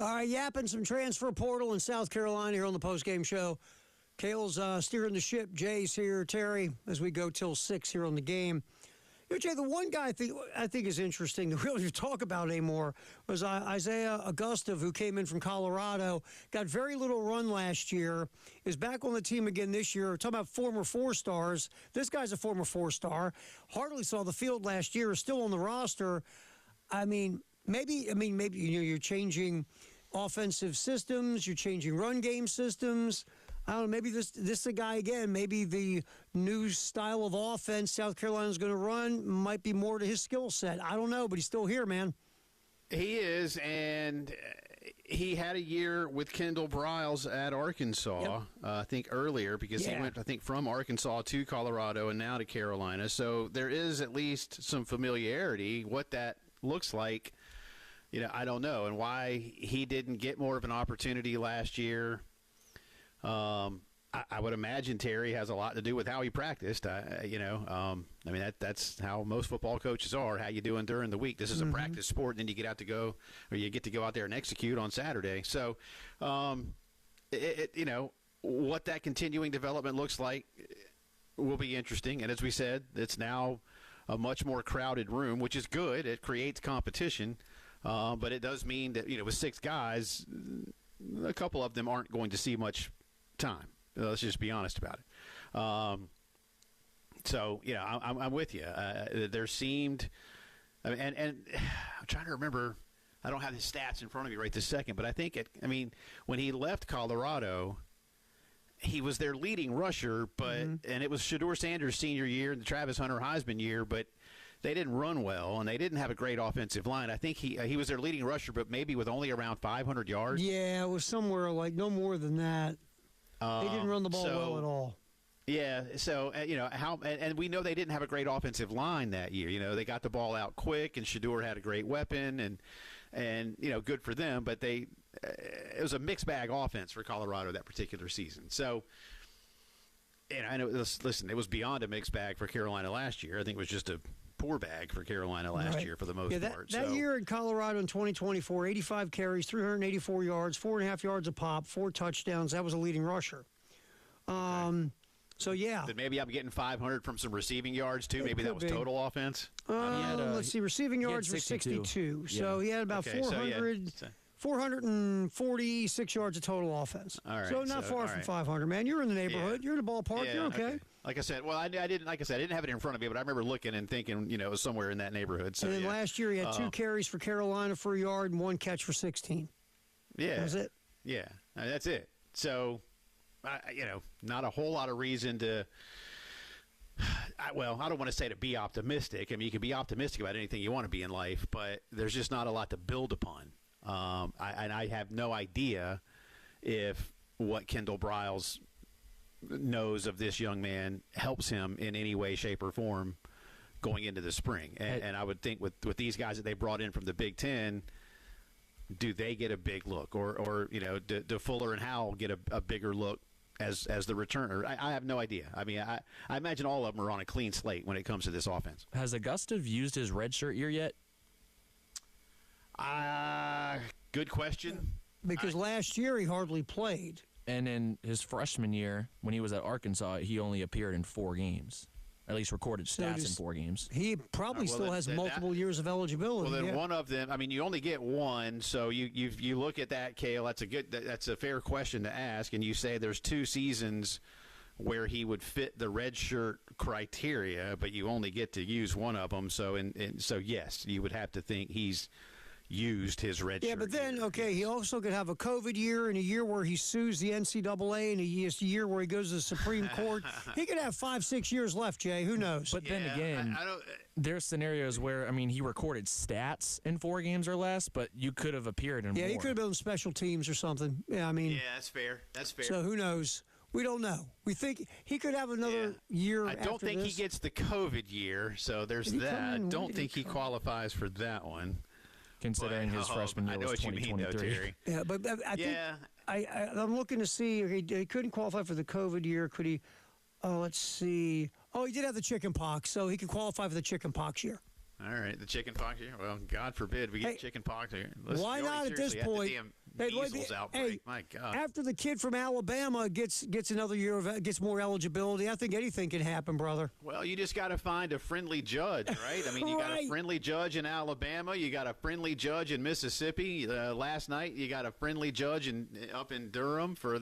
All right, yapping some transfer portal in South Carolina here on the postgame show. Kale's steering the ship. Jay's here. Terry, as we go till 6 here on the game. You know, Jay, the one guy I think is interesting that we don't even talk about anymore was Isaiah Augustov, who came in from Colorado, got very little run last year, is back on the team again this year. We're talking about former four-stars. This guy's a former four-star. Hardly saw the field last year, is still on the roster. Maybe you're changing offensive systems, you're changing run game systems. I don't know, maybe this is a guy again. Maybe the new style of offense South Carolina's going to run might be more to his skill set. I don't know, but he's still here, man. He is, and he had a year with Kendall Briles at Arkansas, I think earlier, because he went, I think, from Arkansas to Colorado and now to Carolina. So there is at least some familiarity. What that looks like, I don't know, and why he didn't get more of an opportunity last year. I would imagine Terry has a lot to do with how he practiced. That's how most football coaches are. How you doing during the week? This is a practice sport, and then you get to go out there and execute on Saturday. So, what that continuing development looks like will be interesting. And as we said, it's now a much more crowded room, which is good. It creates competition, but it does mean that with 6 guys, a couple of them aren't going to see much time. Let's just be honest about it. I'm with you. There seemed, and I'm trying to remember. I don't have his stats in front of me right this second, but I think when he left Colorado, he was their leading rusher, and it was Shedeur Sanders' senior year and the Travis Hunter Heisman year, but they didn't run well, and they didn't have a great offensive line. I think he was their leading rusher, but maybe with only around 500 yards. Yeah, it was somewhere like no more than that. They didn't run the ball well at all. Yeah, so and we know they didn't have a great offensive line that year. They got the ball out quick, and Shedeur had a great weapon, and good for them. But it was a mixed bag offense for Colorado that particular season. So, I know. Listen, it was beyond a mixed bag for Carolina last year. I think it was just a poor bag for Carolina last year for the most part. That year in Colorado in 2024, 85 carries, 384 yards, 4.5 yards a pop, 4 touchdowns. That was a leading rusher. Then maybe I'm getting 500 from some receiving yards too. Maybe that was total offense. Let's see, receiving yards were 62. So he had about 446 yards of total offense. All right, so not far from 500, man. You're in the neighborhood. Yeah. You're in the ballpark. You're okay. Like I said, I didn't have it in front of me, but I remember looking and thinking, it was somewhere in that neighborhood. So, and then last year he had 2 carries for Carolina for a yard and 1 catch for 16. Yeah. That was it. Yeah, that's it. So, not a whole lot of reason to. I don't want to say to be optimistic. I mean, you can be optimistic about anything you want to be in life, but there's just not a lot to build upon. I have no idea if what Kendall Briles knows of this young man helps him in any way, shape, or form going into the spring. And I would think with these guys that they brought in from the Big Ten, do they get a big look, or do Fuller and Howell get a bigger look as the returner? I have no idea. I mean, I imagine all of them are on a clean slate when it comes to this offense. Has Augustov used his redshirt year yet? Good question. Because last year he hardly played. And in his freshman year, when he was at Arkansas, he only appeared in 4 games. At least recorded stats in 4 games. He probably still has multiple years of eligibility. Well, then one of them. I mean, you only get one, so you look at that, Cale. That's a fair question to ask, and you say there's 2 seasons where he would fit the red shirt criteria, but you only get to use one of them. So, so yes, you would have to think he's used his red shirt. Yeah, but then, year. he also could have a COVID year and a year where he sues the NCAA and a year where he goes to the Supreme Court. He could have 5-6 years left, Jay. Who knows? But then again, there's scenarios where, he recorded stats in 4 games or less, but you could have appeared in more. Yeah, he could have been on special teams or something. Yeah, Yeah, that's fair. So who knows? We don't know. We think he could have another year. I don't think he gets the COVID year, so there's that. I don't think he qualifies for that one. Considering his freshman year was 2023. I know what you mean, though, Terry. Yeah, but I think I'm looking to see. He couldn't qualify for the COVID year. Could he? Oh, let's see. Oh, he did have the chicken pox, so he could qualify for the chicken pox year. All right, the chicken pox year. Well, God forbid we get chicken pox here. Why not at this point? measles outbreak. My God. After the kid from Alabama gets another year gets more eligibility, I think anything can happen, brother. Well, you just got to find a friendly judge, right? I mean, you got a friendly judge in Alabama. You got a friendly judge in Mississippi. Last night, you got a friendly judge up in Durham for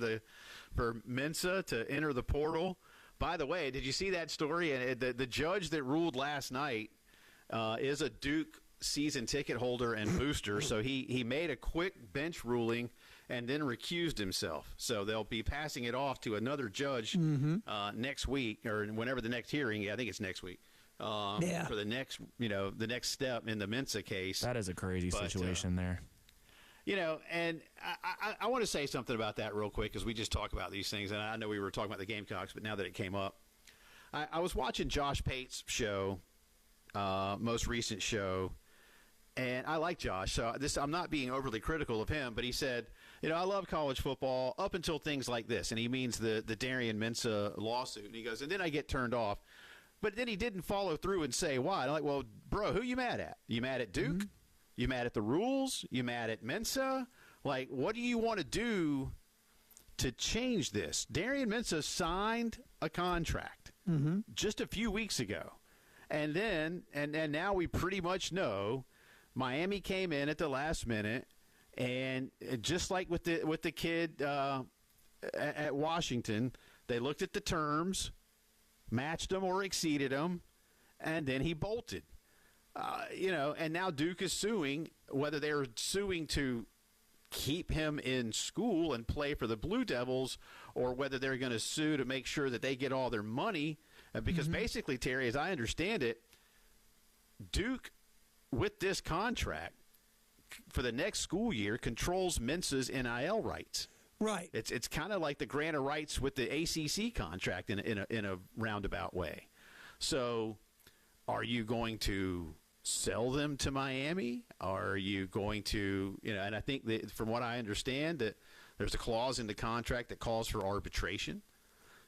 Mensa to enter the portal. By the way, did you see that story? And the judge that ruled last night is a Duke season ticket holder and booster, so he made a quick bench ruling and then recused himself. So they'll be passing it off to another judge next week, or whenever the next hearing. I think it's next week. For the next step in the Mensa case. That is a crazy situation there. And I want to say something about that real quick, because we just talk about these things, and I know we were talking about the Gamecocks, but now that it came up, I was watching Josh Pate's show, most recent show, and I like Josh, so I'm not being overly critical of him, but he said, I love college football up until things like this, and he means the Darian Mensa lawsuit, and he goes, and then I get turned off. But then he didn't follow through and say why. I'm like, well, bro, who you mad at? You mad at Duke? You mad at the rules? You mad at Mensa? Like, what do you want to do to change this? Darian Mensa signed a contract just a few weeks ago. And then, and now we pretty much know Miami came in at the last minute, and just like with the kid at Washington, they looked at the terms, matched them or exceeded them, and then he bolted. And now Duke is suing, whether they're suing to keep him in school and play for the Blue Devils, or whether they're going to sue to make sure that they get all their money. Because basically, Terry, as I understand it, Duke, with this contract for the next school year, controls Mensa's NIL rights. Right. It's kind of like the grant of rights with the ACC contract in a roundabout way. So, are you going to sell them to Miami? Are you going to, and I think that from what I understand, that there's a clause in the contract that calls for arbitration.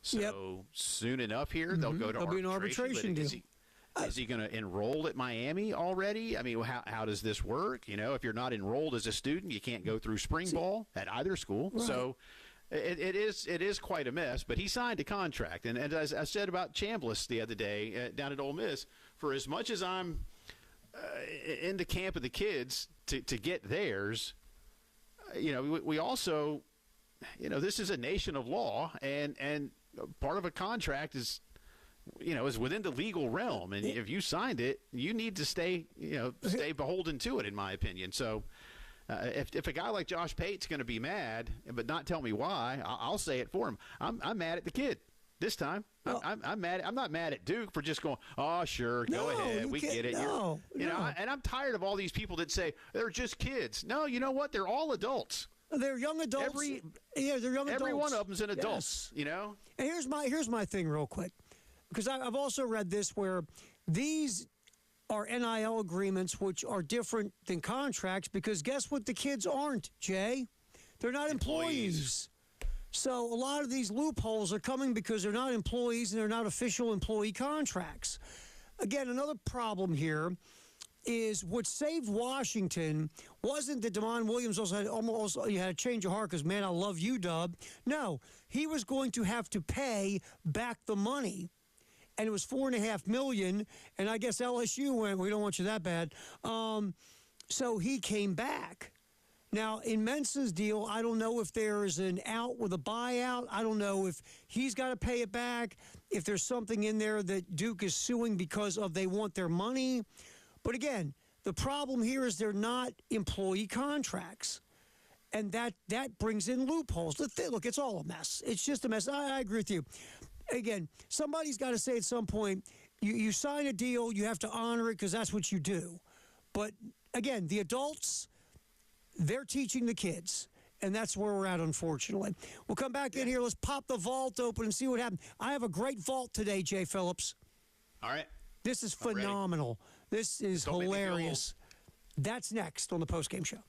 So soon enough here, they'll go to There'll arbitration. be an arbitration deal. Is he going to enroll at Miami already? I mean, how does this work? If you're not enrolled as a student, you can't go through spring ball at either school. Right. So it is quite a mess. But he signed a contract. And as I said about Chambliss the other day down at Ole Miss, for as much as I'm in the camp of the kids to get theirs, we also, this is a nation of law, and part of a contract is within the legal realm, and if you signed it, you need to stay beholden to it, in my opinion. So, if a guy like Josh Pate's going to be mad, but not tell me why, I'll say it for him. I'm mad at the kid this time. Well, I'm mad. I'm not mad at Duke for just going, oh, sure, go ahead, we get it. And I'm tired of all these people that say they're just kids. No, you know what? They're all adults. They're young adults. They're young adults. Every one of them's an adult. Yes. And here's my thing, real quick. Because I've also read this where these are NIL agreements which are different than contracts, because guess what the kids aren't, Jay? They're not employees. So a lot of these loopholes are coming because they're not employees and they're not official employee contracts. Again, another problem here is what saved Washington wasn't that Damon Williams you had a change of heart because, man, I love you, Dub. No, he was going to have to pay back the money. And it was $4.5 million, and I guess LSU went, we don't want you that bad. So he came back. Now, in Mensa's deal, I don't know if there is an out with a buyout. I don't know if he's got to pay it back, if there's something in there that Duke is suing because of they want their money. But again, the problem here is they're not employee contracts. And that brings in loopholes. Look, it's all a mess. It's just a mess. I agree with you. Again, somebody's got to say at some point, you sign a deal, you have to honor it because that's what you do. But again, the adults, they're teaching the kids. And that's where we're at, unfortunately. We'll come back in here. Let's pop the vault open and see what happens. I have a great vault today, Jay Phillips. All right. This is phenomenal. This is hilarious. That's next on the postgame show.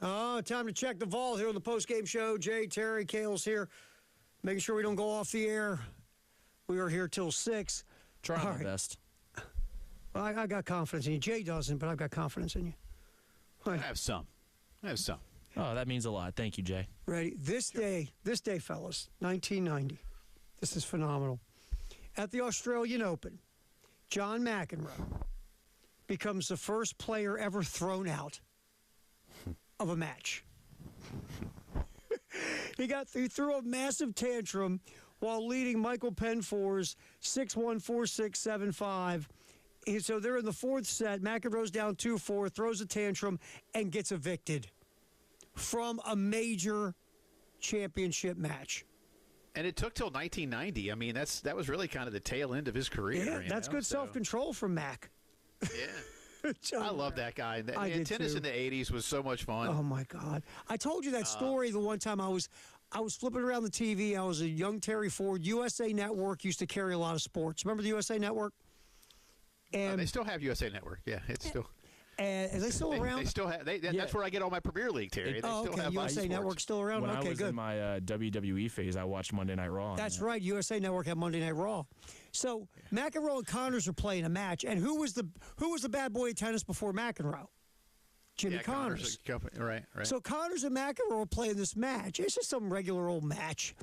Oh, time to check the vault here on the post-game show. Jay, Terry, Kale's here, making sure we don't go off the air. We are here till 6. Try my best. I got confidence in you. Jay doesn't, but I've got confidence in you. I have some. Oh, that means a lot. Thank you, Jay. Ready? This day, fellas, 1990. This is phenomenal. At the Australian Open, John McEnroe becomes the first player ever thrown out of a match. He threw a massive tantrum while leading Michael Penfore's 6-1, 4-6, 7-5. So they're in the fourth set. McEnroe's down 2-4, throws a tantrum, and gets evicted from a major championship match. And it took till 1990. I mean, that was really kind of the tail end of his career. Yeah, that's good self-control from Mac. Yeah. I love that guy. Tennis too. in the 80s was so much fun. Oh, my God. I told you that story the one time I was flipping around the TV. I was a young Terry Ford. USA Network used to carry a lot of sports. Remember the USA Network? And they still have USA Network. Yeah, it's still. And are they still around? They still have. That's where I get all my Premier League, Terry. They still have USA Network still around. When okay, I was good. in my WWE phase, I watched Monday Night Raw. That's right. USA Network had Monday Night Raw. So McEnroe and Connors are playing a match, and who was the bad boy of tennis before McEnroe? Jimmy Connors. Right. So Connors and McEnroe are playing this match. It's just some regular old match,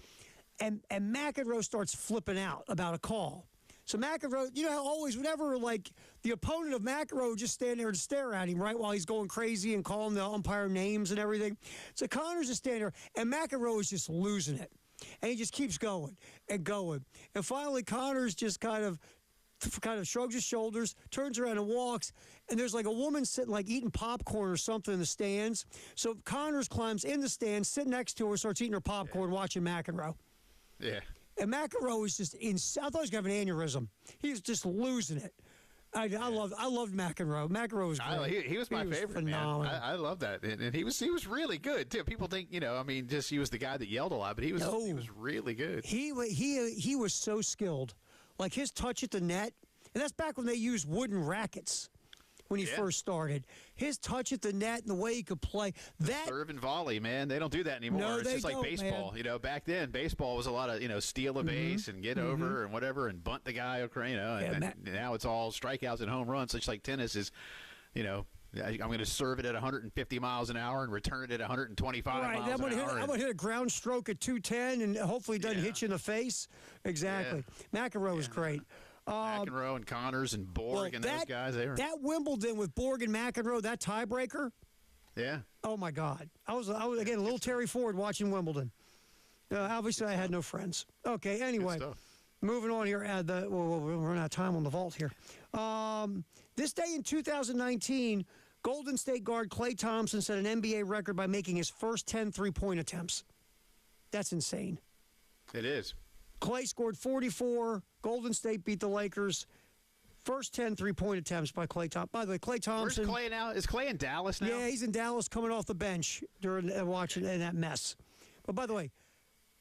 and McEnroe starts flipping out about a call. So McEnroe, you know how always, whenever, like, the opponent of McEnroe would just stand there and stare at him, right, while he's going crazy and calling the umpire names and everything. So Connors is standing there, and McEnroe is just losing it. And he just keeps going and going. And finally, Connors just kind of shrugs his shoulders, turns around and walks, and there's like a woman sitting, like, eating popcorn or something in the stands. So Connors climbs in the stands, sits next to her, starts eating her popcorn, watching McEnroe. Yeah. And McEnroe was just insane. I thought he was going to have an aneurysm. He was just losing it. I loved McEnroe. McEnroe was great. He was my favorite, phenomenal. man. I love that, and he was really good too. People think, he was the guy that yelled a lot, but he was really good. He was so skilled. Like his touch at the net, and that's back when they used wooden rackets. When he first started, his touch at the net and the way he could play that serve and volley, man, they don't do that anymore. No, it's just like baseball. Man. Back then baseball was a lot of steal a base and get over and whatever and bunt the guy. And now it's all strikeouts and home runs. Such like tennis is, I'm going to serve it at 150 miles an hour and return it at 125 miles an hour. I'm going to hit a ground stroke at 210 and hopefully it doesn't hit you in the face. Exactly. Yeah. McEnroe was great. McEnroe and Connors and Borg and those guys. That Wimbledon with Borg and McEnroe, that tiebreaker. Yeah. Oh my God! I was again a little Terry Ford watching Wimbledon. Obviously, I had no friends. Okay. Anyway, moving on here. We're running out of time on the vault here. This day in 2019, Golden State guard Klay Thompson set an NBA record by making his first 10 three-point attempts. That's insane. It is. Klay scored 44. Golden State beat the Lakers. First 10 three-point attempts by Klay Thompson. By the way, Klay Thompson. Where's Klay now? Is Klay in Dallas now? Yeah, he's in Dallas coming off the bench during watching that mess. But by the way,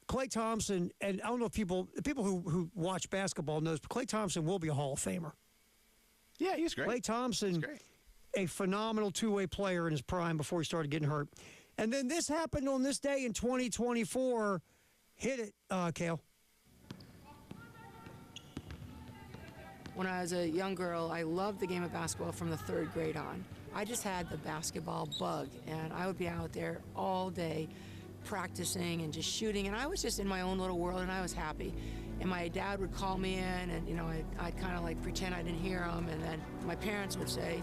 Klay Thompson, and I don't know if people who watch basketball knows, but Klay Thompson will be a Hall of Famer. Yeah, he's great. Klay Thompson, a phenomenal two-way player in his prime before he started getting hurt. And then this happened on this day in 2024. Hit it, Kale. When I was a young girl, I loved the game of basketball from the 3rd grade on. I just had the basketball bug, and I would be out there all day practicing and just shooting, and I was just in my own little world, and I was happy. And my dad would call me in, and I'd kind of like pretend I didn't hear him, and then my parents would say,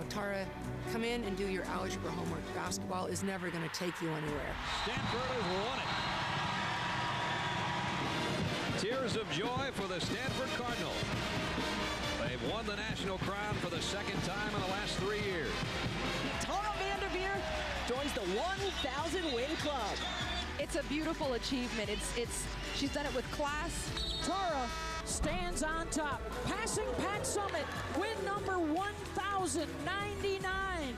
Tara, come in and do your algebra homework. Basketball is never going to take you anywhere. Stanford has won it. Tears of joy for the Stanford Cardinals. They've won the national crown for the 2nd time in the last 3 years. Tara Vanderveer joins the 1,000-win club. It's a beautiful achievement. She's done it with class. Tara stands on top, passing Pat Summit, win number 1,099.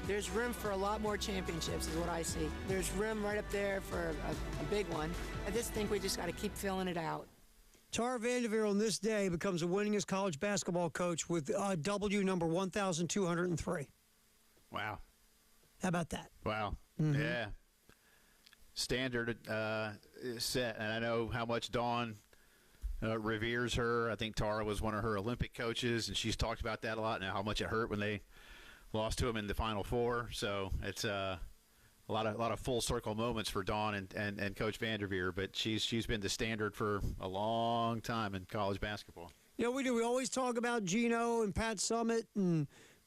There's room for a lot more championships is what I see. There's room right up there for a big one. I just think we just got to keep filling it out. Tara Vanderveer on this day becomes the winningest college basketball coach with W number 1,203. Wow. How about that? Wow. Yeah. Standard is set, and I know how much Dawn reveres her. I think Tara was one of her Olympic coaches, and she's talked about that a lot, and how much it hurt when they lost to him in the Final Four. So it's a lot of full circle moments for Dawn and Coach Vanderveer, but she's been the standard for a long time in college basketball. Yeah, we do. We always talk about Gino and Pat Summitt,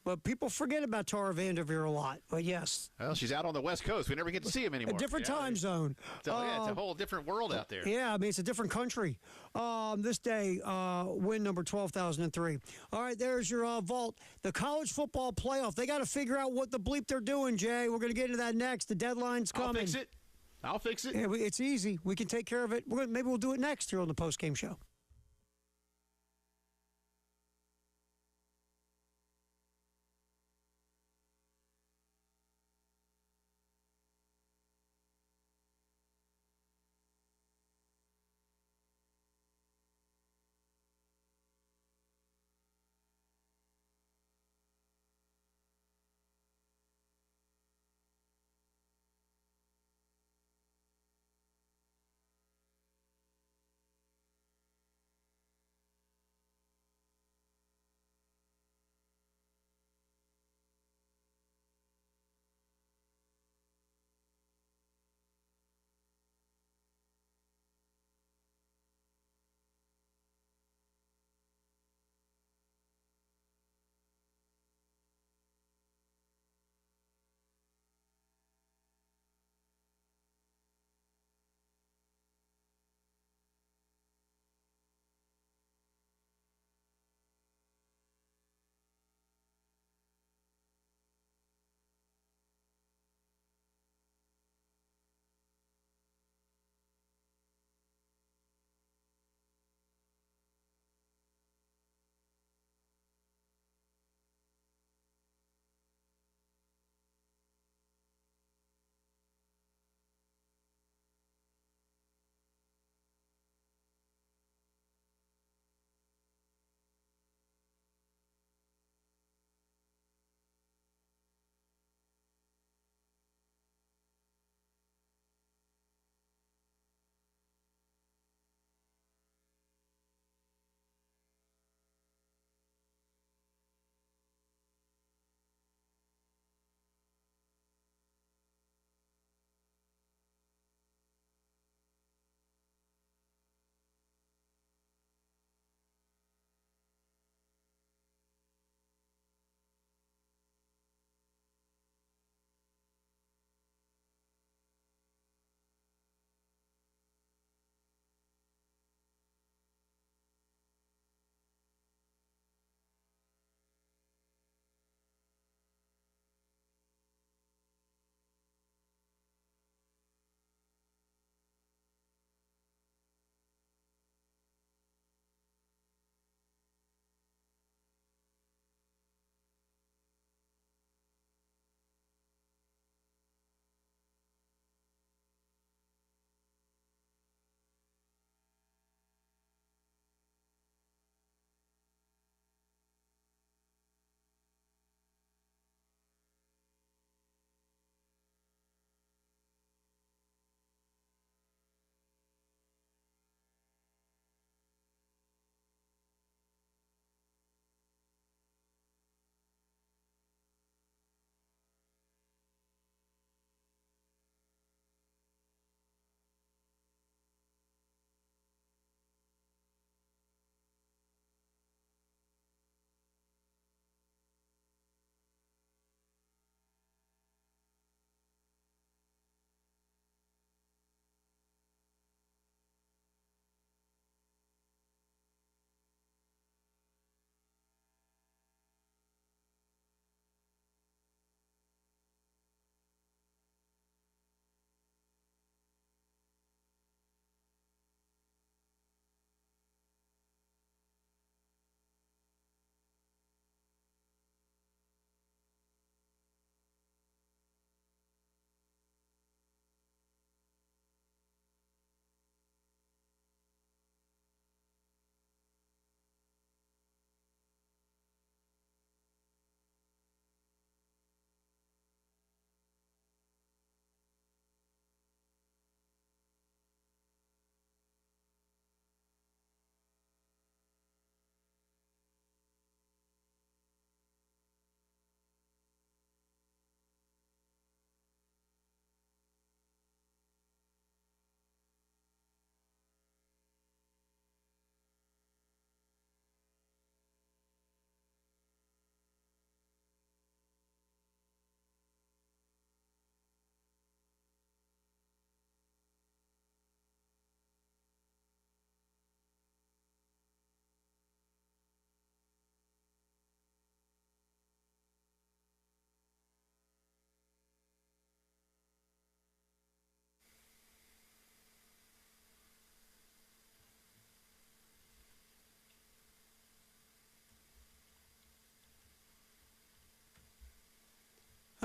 but people forget about Tara Vanderveer a lot. But yes. Well, she's out on the West Coast. We never get to see him anymore. A different time zone. So, it's a whole different world out there. Yeah, I mean, it's a different country. This day, win number 12,003. All right, there's your vault. The college football playoff. They got to figure out what the bleep they're doing, Jay. We're going to get into that next. The deadline's coming. I'll fix it. Yeah, it's easy. We can take care of it. Maybe we'll do it next here on the postgame show.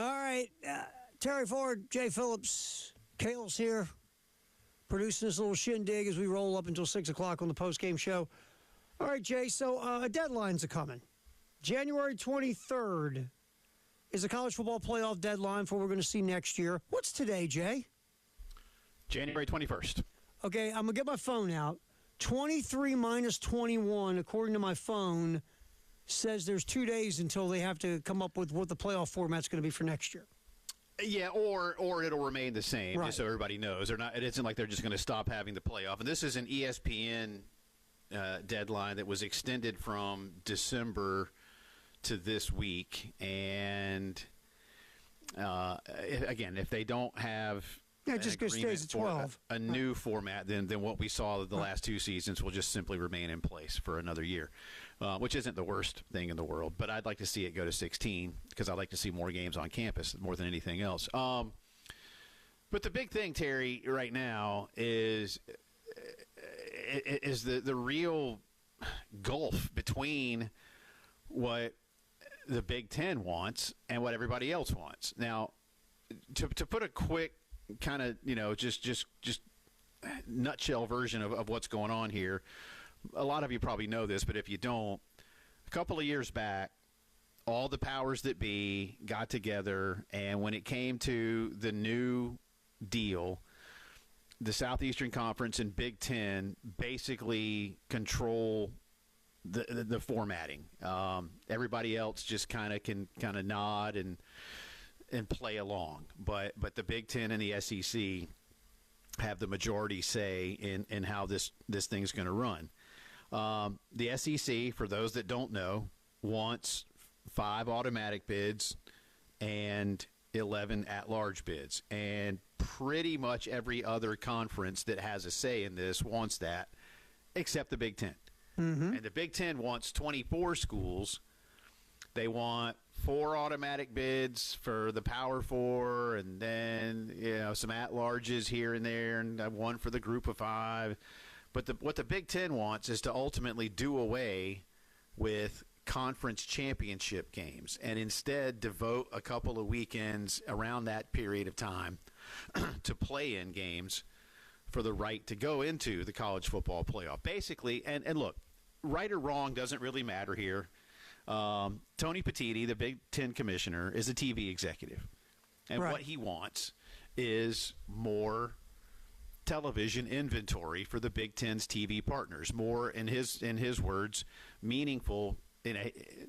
All right. Terry Ford, Jay Phillips, Kale's here, producing this little shindig as we roll up until 6 o'clock on the postgame show. All right, Jay, so deadlines are coming. January 23rd is the college football playoff deadline for what we're going to see next year. What's today, Jay? January 21st. Okay, I'm going to get my phone out. 23 minus 21, according to my phone, says there's 2 days until they have to come up with what the playoff format's going to be for next year. Yeah, or it'll remain the same, right. Just so everybody knows. It isn't like they're just going to stop having the playoff. And this is an ESPN deadline that was extended from December to this week. And, again, if they don't have it just stays at 12. A new format, then what we saw the last two seasons will just simply remain in place for another year, which isn't the worst thing in the world. But I'd like to see it go to 16 because I'd like to see more games on campus more than anything else. But the big thing, Terry, right now is the real gulf between what the Big Ten wants and what everybody else wants. Now, to put a quick kind of, just nutshell version of what's going on here. A lot of you probably know this, but if you don't, a couple of years back, all the powers that be got together, and when it came to the new deal, the Southeastern Conference and Big Ten basically control the formatting. Everybody else just kind of nod and play along, but the Big Ten and the SEC have the majority say in how this thing's going to run. The SEC, for those that don't know, wants 5 automatic bids and 11 at-large bids, and pretty much every other conference that has a say in this wants that, except the Big Ten. Mm-hmm. And the Big Ten wants 24 schools. They want 4 automatic bids for the Power 4, and then some at-larges here and there, and 1 for the Group of 5. But what the Big Ten wants is to ultimately do away with conference championship games and instead devote a couple of weekends around that period of time to play-in games for the right to go into the college football playoff. Basically, and look, right or wrong doesn't really matter here. Tony Petitti, the Big Ten commissioner, is a TV executive. And right. What he wants is more television inventory for the Big Ten's TV partners, more, in his words, meaningful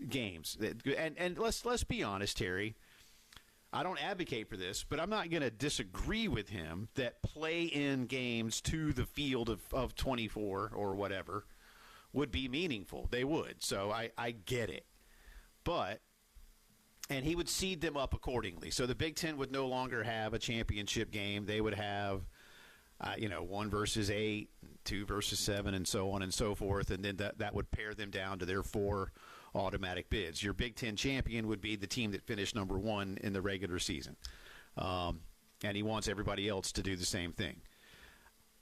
games. And let's be honest, Terry. I don't advocate for this, but I'm not going to disagree with him that play-in games to the field of 24 or whatever would be meaningful. They would. So I get it. And he would seed them up accordingly. So the Big Ten would no longer have a championship game. They would have, 1 versus 8, 2 versus 7, and so on and so forth. And then that would pare them down to their 4 automatic bids. Your Big Ten champion would be the team that finished number 1 in the regular season. And he wants everybody else to do the same thing.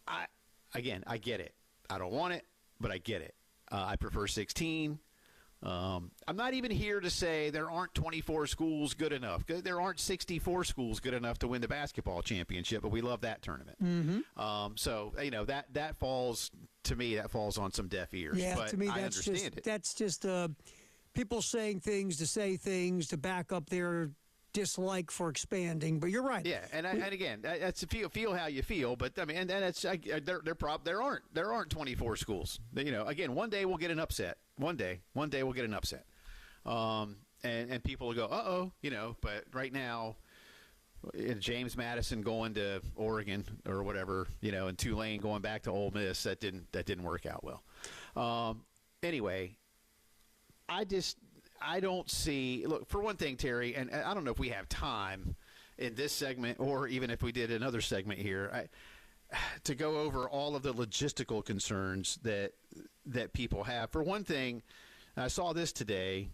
I get it. I don't want it, but I get it. I prefer 16. I'm not even here to say there aren't 24 schools good enough. There aren't 64 schools good enough to win the basketball championship, but we love that tournament. Mm-hmm. So that falls to me. That falls on some deaf ears. Yeah, but to me, I understand it. That's just people saying things to say things to back up their dislike for expanding. But you're right. Yeah, and again, that's feel how you feel. But I mean, and it's there aren't 24 schools. Again, one day we'll get an upset. One day we'll get an upset. And people will go, but right now, James Madison going to Oregon or whatever, and Tulane going back to Ole Miss, that didn't work out well. Anyway, I don't see – look, for one thing, Terry, and I don't know if we have time in this segment or even if we did another segment here to go over all of the logistical concerns that people have. For one thing, I saw this today,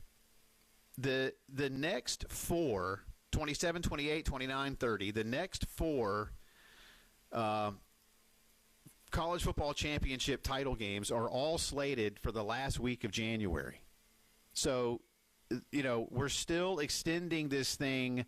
the next 4, 27, 28, 29, 30, the next 4 college football championship title games are all slated for the last week of January. So – we're still extending this thing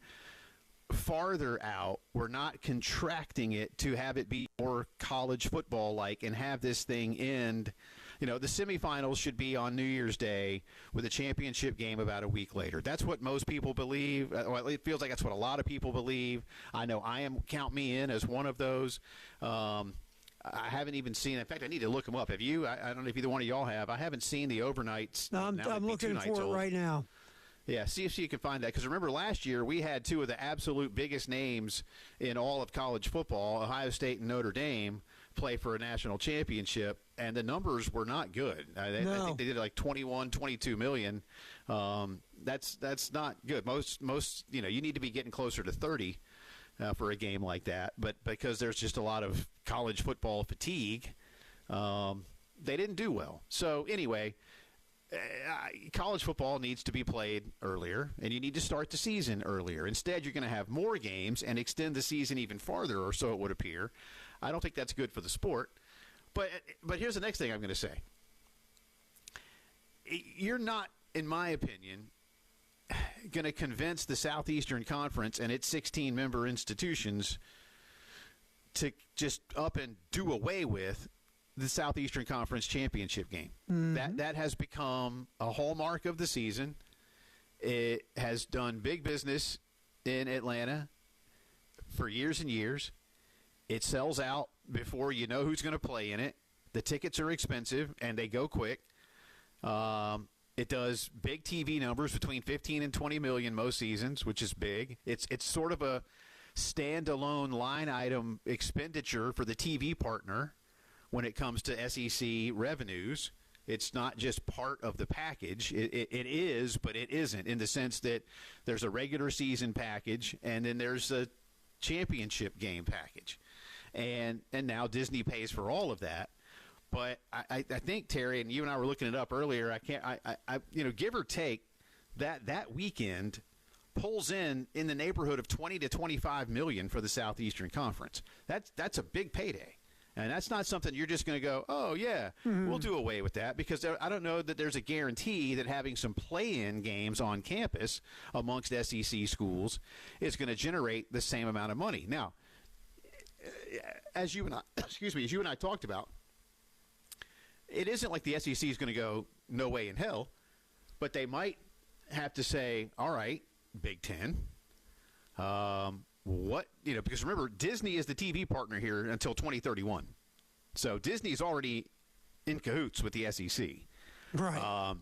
farther out. We're not contracting it to have it be more college football-like and have this thing end. The semifinals should be on New Year's Day with a championship game about a week later. That's what most people believe. Well, it feels like that's what a lot of people believe. I know count me in as one of those. I haven't even seen. In fact, I need to look them up. Have you? I don't know if either one of y'all have. I haven't seen the overnights. No, I'm looking for it right now. Yeah, see if you can find that. Because remember, last year we had two of the absolute biggest names in all of college football, Ohio State and Notre Dame, play for a national championship, and the numbers were not good. I think they did like 21, 22 million. That's not good. Most you need to be getting closer to 30 for a game like that. But because there's just a lot of college football fatigue, they didn't do well. So anyway, college football needs to be played earlier, and you need to start the season earlier. Instead, you're going to have more games and extend the season even farther, or so it would appear. I don't think that's good for the sport. But here's the next thing I'm going to say. You're not, in my opinion, going to convince the Southeastern Conference and its 16-member institutions to just up and do away with the Southeastern Conference championship game. Mm-hmm. That has become a hallmark of the season. It has done big business in Atlanta for years and years. It sells out before you know who's going to play in it. The tickets are expensive, and they go quick. It does big TV numbers, between 15 and 20 million most seasons, which is big. It's sort of a standalone line item expenditure for the TV partner when it comes to SEC revenues. It's not just part of the package. It is, but it isn't, in the sense that there's a regular season package and then there's a championship game package. And now Disney pays for all of that. But I think, Terry, and you and I were looking it up earlier, give or take, that weekend pulls in the neighborhood of 20 to 25 million for the Southeastern Conference. That's a big payday. And that's not something you're just going to go, oh, yeah, we'll do away with that, because I don't know that there's a guarantee that having some play-in games on campus amongst SEC schools is going to generate the same amount of money. Now, as you and I talked about, it isn't like the SEC is going to go no way in hell, but they might have to say, all right, Big Ten, because remember, Disney is the TV partner here until 2031. So Disney's already in cahoots with the SEC. Right.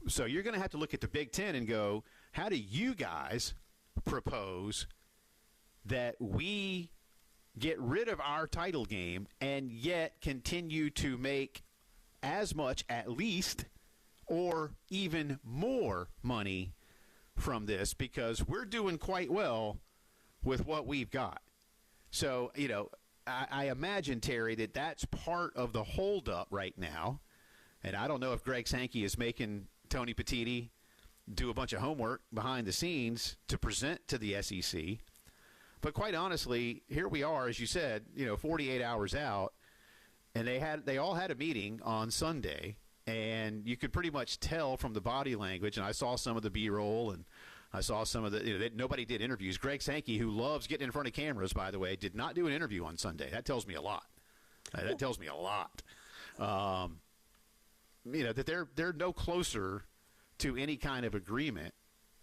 So you're going to have to look at the Big Ten and go, how do you guys propose that we get rid of our title game and yet continue to make as much, at least, or even more money from this, because we're doing quite well with what we've got. So, I imagine, Terry, that's part of the holdup right now. And I don't know if Greg Sankey is making Tony Petitti do a bunch of homework behind the scenes to present to the SEC. But quite honestly, here we are, as you said, 48 hours out, and they all had a meeting on Sunday, and you could pretty much tell from the body language, and I saw some of the B-roll, and I saw some of the nobody did interviews. Greg Sankey, who loves getting in front of cameras, by the way, did not do an interview on Sunday. That tells me a lot. That tells me a lot. That they're no closer to any kind of agreement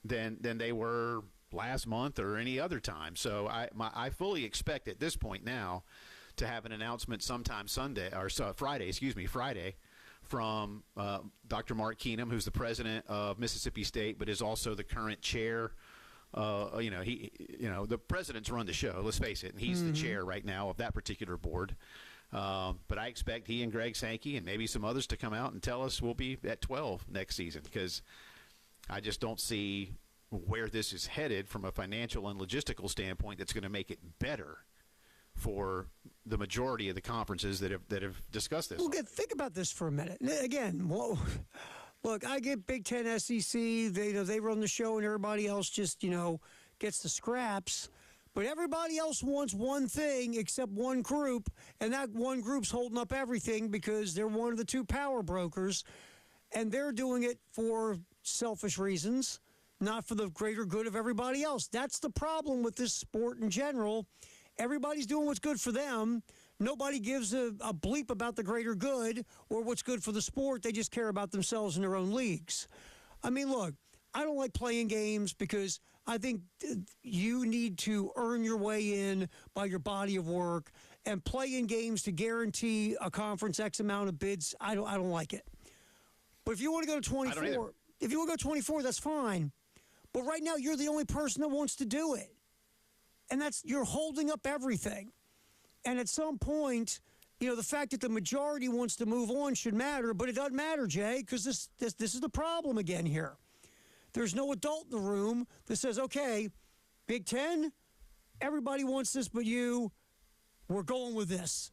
than they were last month or any other time. So I fully expect at this point now to have an announcement sometime Friday, from Dr. Mark Keenum, who's the president of Mississippi State, but is also the current chair. The presidents run the show, let's face it, and he's the chair right now of that particular board. But I expect he and Greg Sankey and maybe some others to come out and tell us we'll be at 12 next season, because I just don't see where this is headed from a financial and logistical standpoint that's going to make it better for the majority of the conferences that have discussed this. Well, think about this for a minute. Again, look, I get Big Ten, SEC. They run the show, and everybody else just gets the scraps. But everybody else wants one thing except one group, and that one group's holding up everything because they're one of the two power brokers, and they're doing it for selfish reasons. not for the greater good of everybody else. That's the problem with this sport in general. Everybody's doing what's good for them. Nobody gives a bleep about the greater good or what's good for the sport. They just care about themselves and their own leagues. I mean, look, I don't like playing games because I think you need to earn your way in by your body of work, and playing games to guarantee a conference X amount of bids, I don't like it. But if you want to go to 24, if you want to go 24, that's fine. But right now, you're the only person that wants to do it. And you're holding up everything. And at some point, the fact that the majority wants to move on should matter, but it doesn't matter, Jay, because this is the problem again here. There's no adult in the room that says, okay, Big Ten, everybody wants this but you. We're going with this.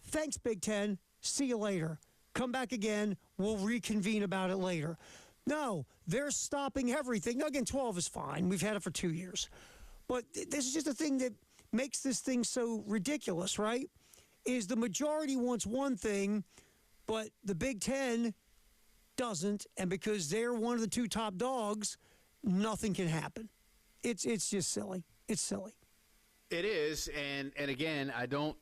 Thanks, Big Ten. See you later. Come back again. We'll reconvene about it later. No, they're stopping everything. Now, again, 12 is fine. We've had it for 2 years. But this is just the thing that makes this thing so ridiculous, right? Is the majority wants one thing, but the Big Ten doesn't, and because they're one of the two top dogs, nothing can happen. It's just silly. It's silly. It is, and again, I don't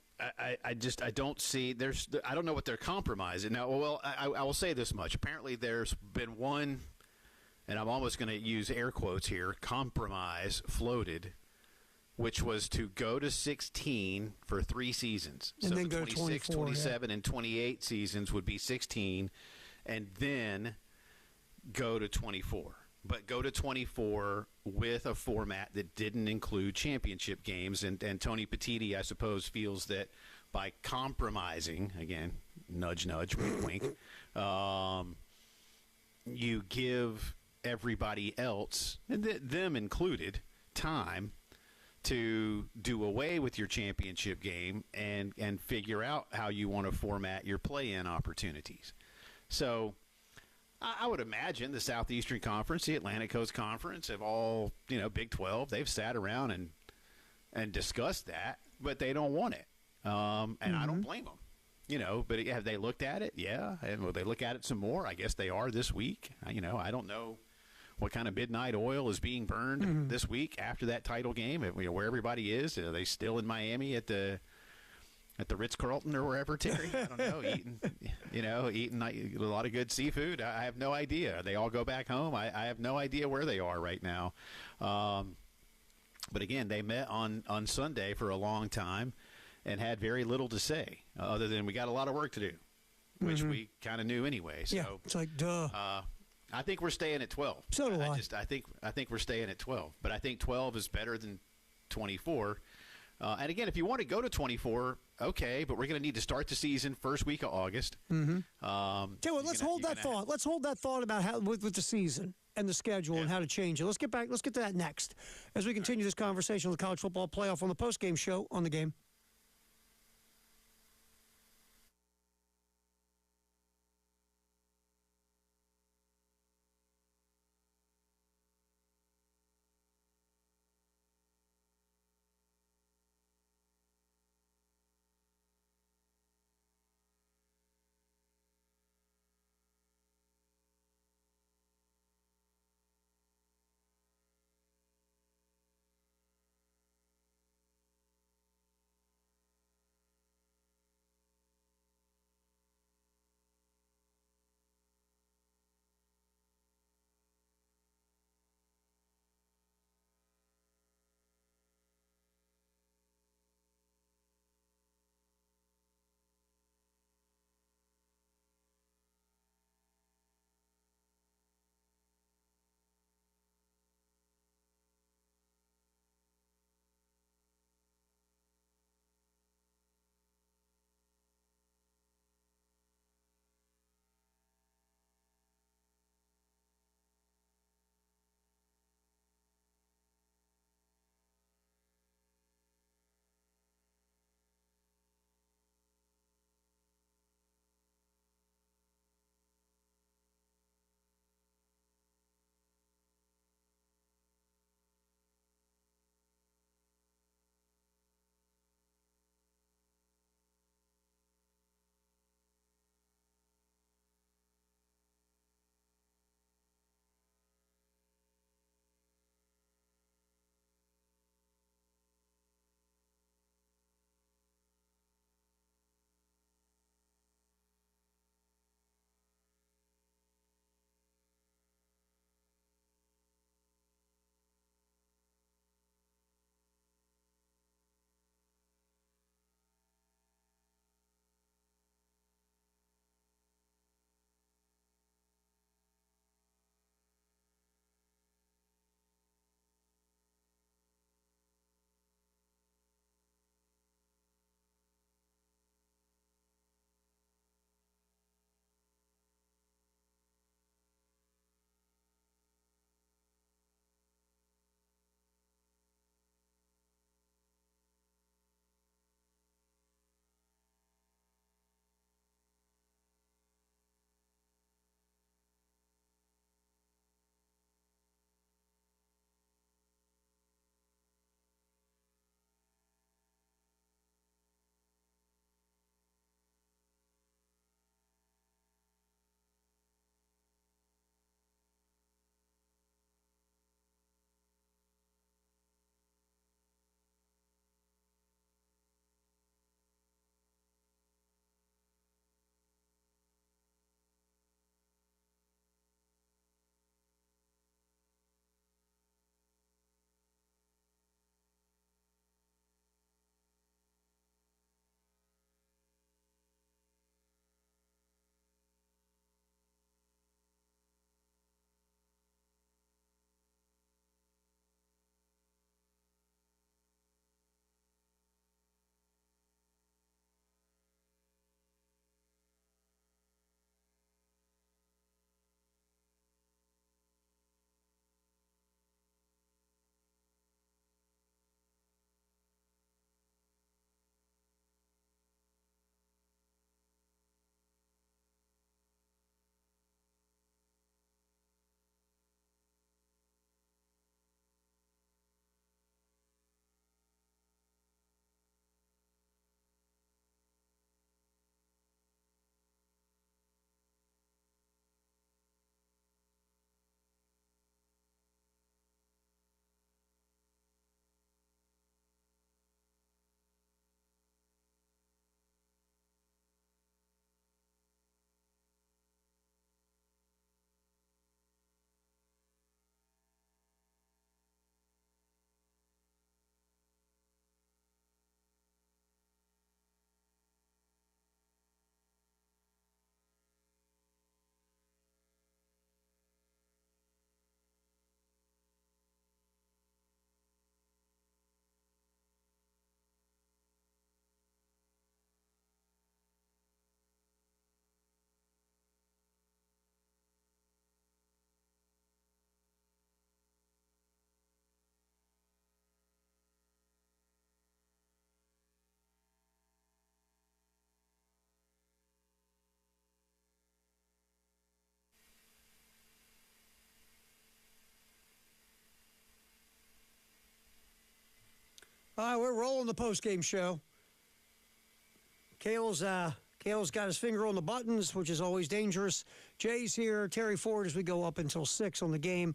see I don't know what they're compromising now. Well, I will say this much. Apparently, there's been one, and I'm almost going to use air quotes here, compromise floated, which was to go to 16 for 3 seasons. And so then the go to 26, 24, 27, and 28 seasons would be 16, and then go to 24. But go to 24 with a format that didn't include championship games. And Tony Petitti, I suppose, feels that by compromising, again, nudge, nudge, wink, wink, you give everybody else, and them included, time to do away with your championship game and figure out how you want to format your play-in opportunities. So I would imagine the Southeastern Conference, the Atlantic Coast Conference, have all, Big 12, they've sat around and discussed that, but they don't want it. And I don't blame them. But have they looked at it? Yeah. And will they look at it some more? I guess they are this week. I don't know what kind of midnight oil is being burned this week after that title game, where everybody is. Are they still in Miami at the Ritz-Carlton or wherever, Terry? I don't know, eating a lot of good seafood. I have no idea. They all go back home. I have no idea where they are right now. But again, they met on Sunday for a long time and had very little to say other than we got a lot of work to do, which we kind of knew anyway. So, yeah, it's like, duh. I think we're staying at 12. So do I. I think we're staying at 12. But I think 12 is better than 24. And again, if you want to go to 24, okay, but we're going to need to start the season first week of August. Let's hold that thought. Let's hold that thought about how with the season and the schedule and how to change it. Let's get to that next as we continue this conversation with the college football playoff on the postgame show on the Game. All right, we're rolling the post-game show. Kale's got his finger on the buttons, which is always dangerous. Jay's here, Terry Ford, as we go up until 6 on the game.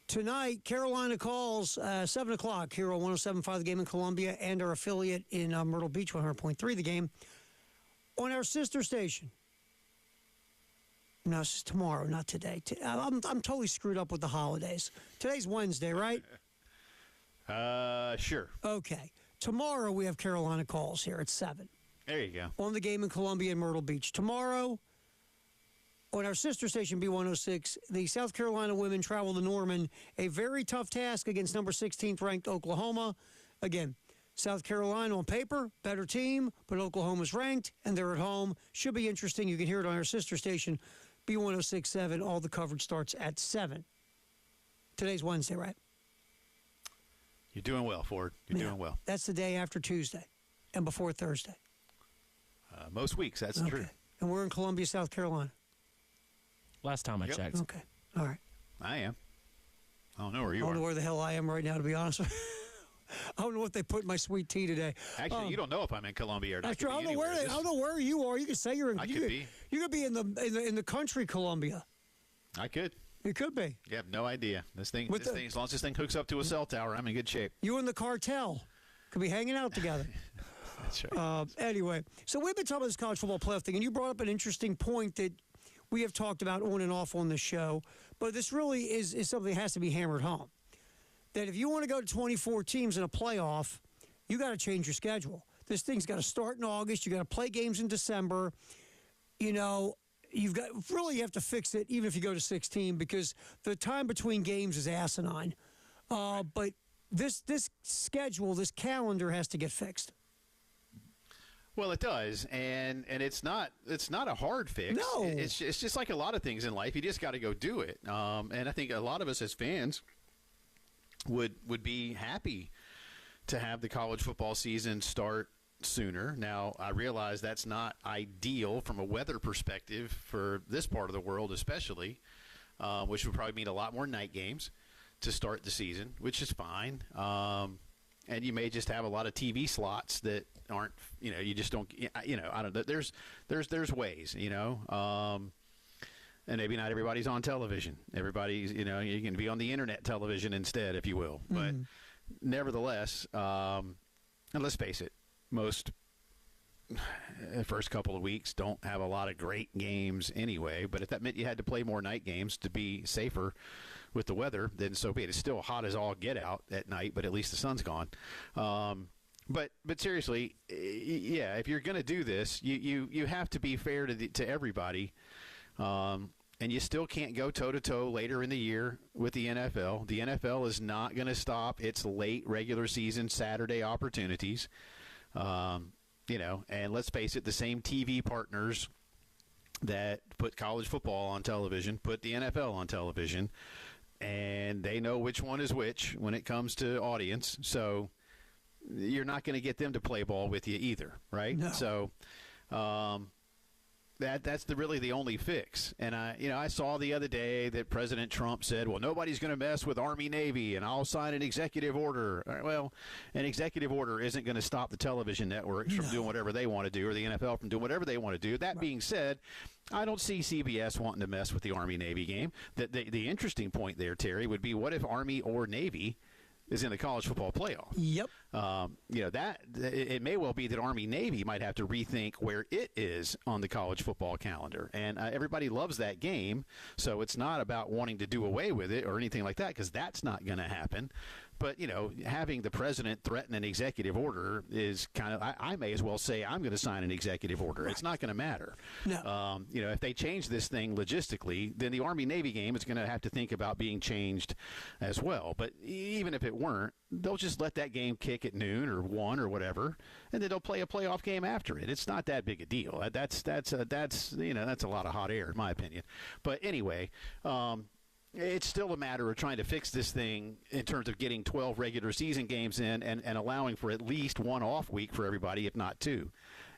Tonight, Carolina calls 7 o'clock here on 107.5 The Game in Columbia and our affiliate in Myrtle Beach, 100.3 The Game. On our sister station. No, it's tomorrow, not today. I'm totally screwed up with the holidays. Today's Wednesday, right? Sure. Okay. Tomorrow we have Carolina calls here at 7. There you go. On the Game in Columbia and Myrtle Beach. Tomorrow, on our sister station, B106, the South Carolina women travel to Norman. A very tough task against number 16th ranked Oklahoma. Again, South Carolina on paper, better team, but Oklahoma's ranked, and they're at home. Should be interesting. You can hear it on our sister station, B106.7. All the coverage starts at 7. Today's Wednesday, right? You're doing well, Ford. You're doing well. That's the day after Tuesday and before Thursday. Most weeks, that's true. And we're in Columbia, South Carolina. Last time I checked. Okay. All right. I am. I don't know where you I don't are. know where the hell I am right now, to be honest with you. I don't know what they put in my sweet tea today. Actually, you don't know if I'm in Columbia or not. I don't know where you are. You could say you're in. You could be in the country, Columbia. I could. You could be. You have no idea. As long as this thing hooks up to a cell tower, I'm in good shape. You and the cartel could be hanging out together. That's right. Anyway, so we've been talking about this college football playoff thing, and you brought up an interesting point that we have talked about on and off on the show, but this really is something that has to be hammered home. That if you want to go to 24 teams in a playoff, you got to change your schedule. This thing's got to start in August. You got to play games in December. You know, you have to fix it, even if you go to 16, because the time between games is asinine. But this schedule, this calendar has to get fixed. Well, it does, and it's not a hard fix. No, it's just like a lot of things in life. You just got to go do it. And I think a lot of us as fans would be happy to have the college football season start sooner. Now, I realize that's not ideal from a weather perspective for this part of the world, especially, which would probably mean a lot more night games to start the season, which is fine. And you may just have a lot of TV slots that aren't, you just don't, I don't know. There's ways, and maybe not everybody's on television. Everybody's, you can be on the internet television instead, if you will. But nevertheless, and let's face it, most first couple of weeks don't have a lot of great games anyway. But if that meant you had to play more night games to be safer with the weather, then so be it. It's still hot as all get out at night, but at least the sun's gone. But seriously, yeah, if you're going to do this, you have to be fair to everybody. And you still can't go toe-to-toe later in the year with the NFL. The NFL is not going to stop its late regular season Saturday opportunities. And let's face it, the same TV partners that put college football on television put the NFL on television, and they know which one is which when it comes to audience. So you're not going to get them to play ball with you either, right? No. So that's really the only fix. And I saw the other day that President Trump said, well, nobody's going to mess with Army Navy, and I'll sign an executive order. Well, an executive order isn't going to stop the television networks from doing whatever they want to do, or the NFL from doing whatever they want to do. That being said, I don't see CBS wanting to mess with the Army Navy game. The interesting point there, Terry, would be what if Army or Navy is in the college football playoff? Yep. It may well be that Army Navy might have to rethink where it is on the college football calendar. And everybody loves that game, so it's not about wanting to do away with it or anything like that, because that's not going to happen. But, having the president threaten an executive order is kind of, I may as well say I'm going to sign an executive order. Right. It's not going to matter. No. If they change this thing logistically, then the Army-Navy game is going to have to think about being changed as well. But even if it weren't, they'll just let that game kick at noon or 1 or whatever, and then they'll play a playoff game after it. It's not that big a deal. That's a lot of hot air, in my opinion. But anyway, it's still a matter of trying to fix this thing in terms of getting 12 regular season games in and allowing for at least one off week for everybody, if not 2.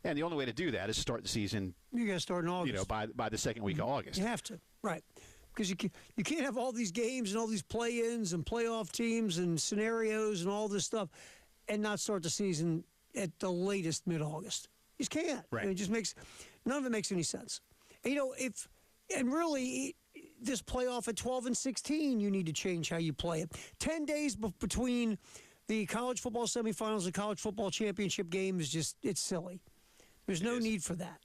And the only way to do that is start the season. You got to start in August. By the second week of August. You have to, right? Because you can't have all these games and all these play-ins and playoff teams and scenarios and all this stuff, and not start the season at the latest mid-August. You just can't. Right. I mean, it just makes none of it makes any sense. And, really this playoff at 12 and 16, you need to change how you play it. 10 days between the college football semifinals and college football championship game is just it's silly. There's no need for that.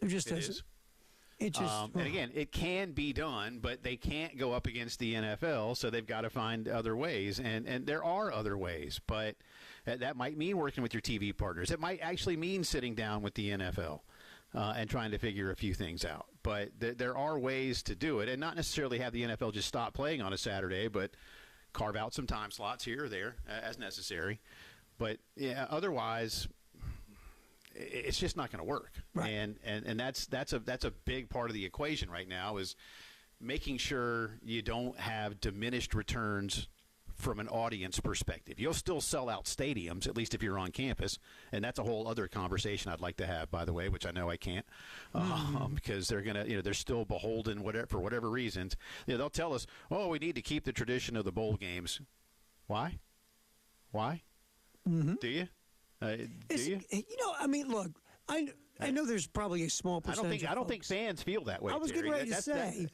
It just isn't. It just and again, it can be done, but they can't go up against the NFL, so they've got to find other ways. And there are other ways, but that might mean working with your TV partners. It might actually mean sitting down with the NFL and trying to figure a few things out. But there are ways to do it, and not necessarily have the NFL just stop playing on a Saturday, but carve out some time slots here or there as necessary. But yeah, otherwise, it's just not going to work. Right. And that's a big part of the equation right now is making sure you don't have diminished returns from an audience perspective. You'll still sell out stadiums, at least if you're on campus, and that's a whole other conversation I'd like to have, by the way, which I know I can't, because they're gonna, they're still beholden for whatever reasons. They'll tell us, oh, we need to keep the tradition of the bowl games. Why? Mm-hmm. Do you? Do you? I mean, look, I know there's probably a small percentage. I don't think fans feel that way. I was Terry. getting ready to say,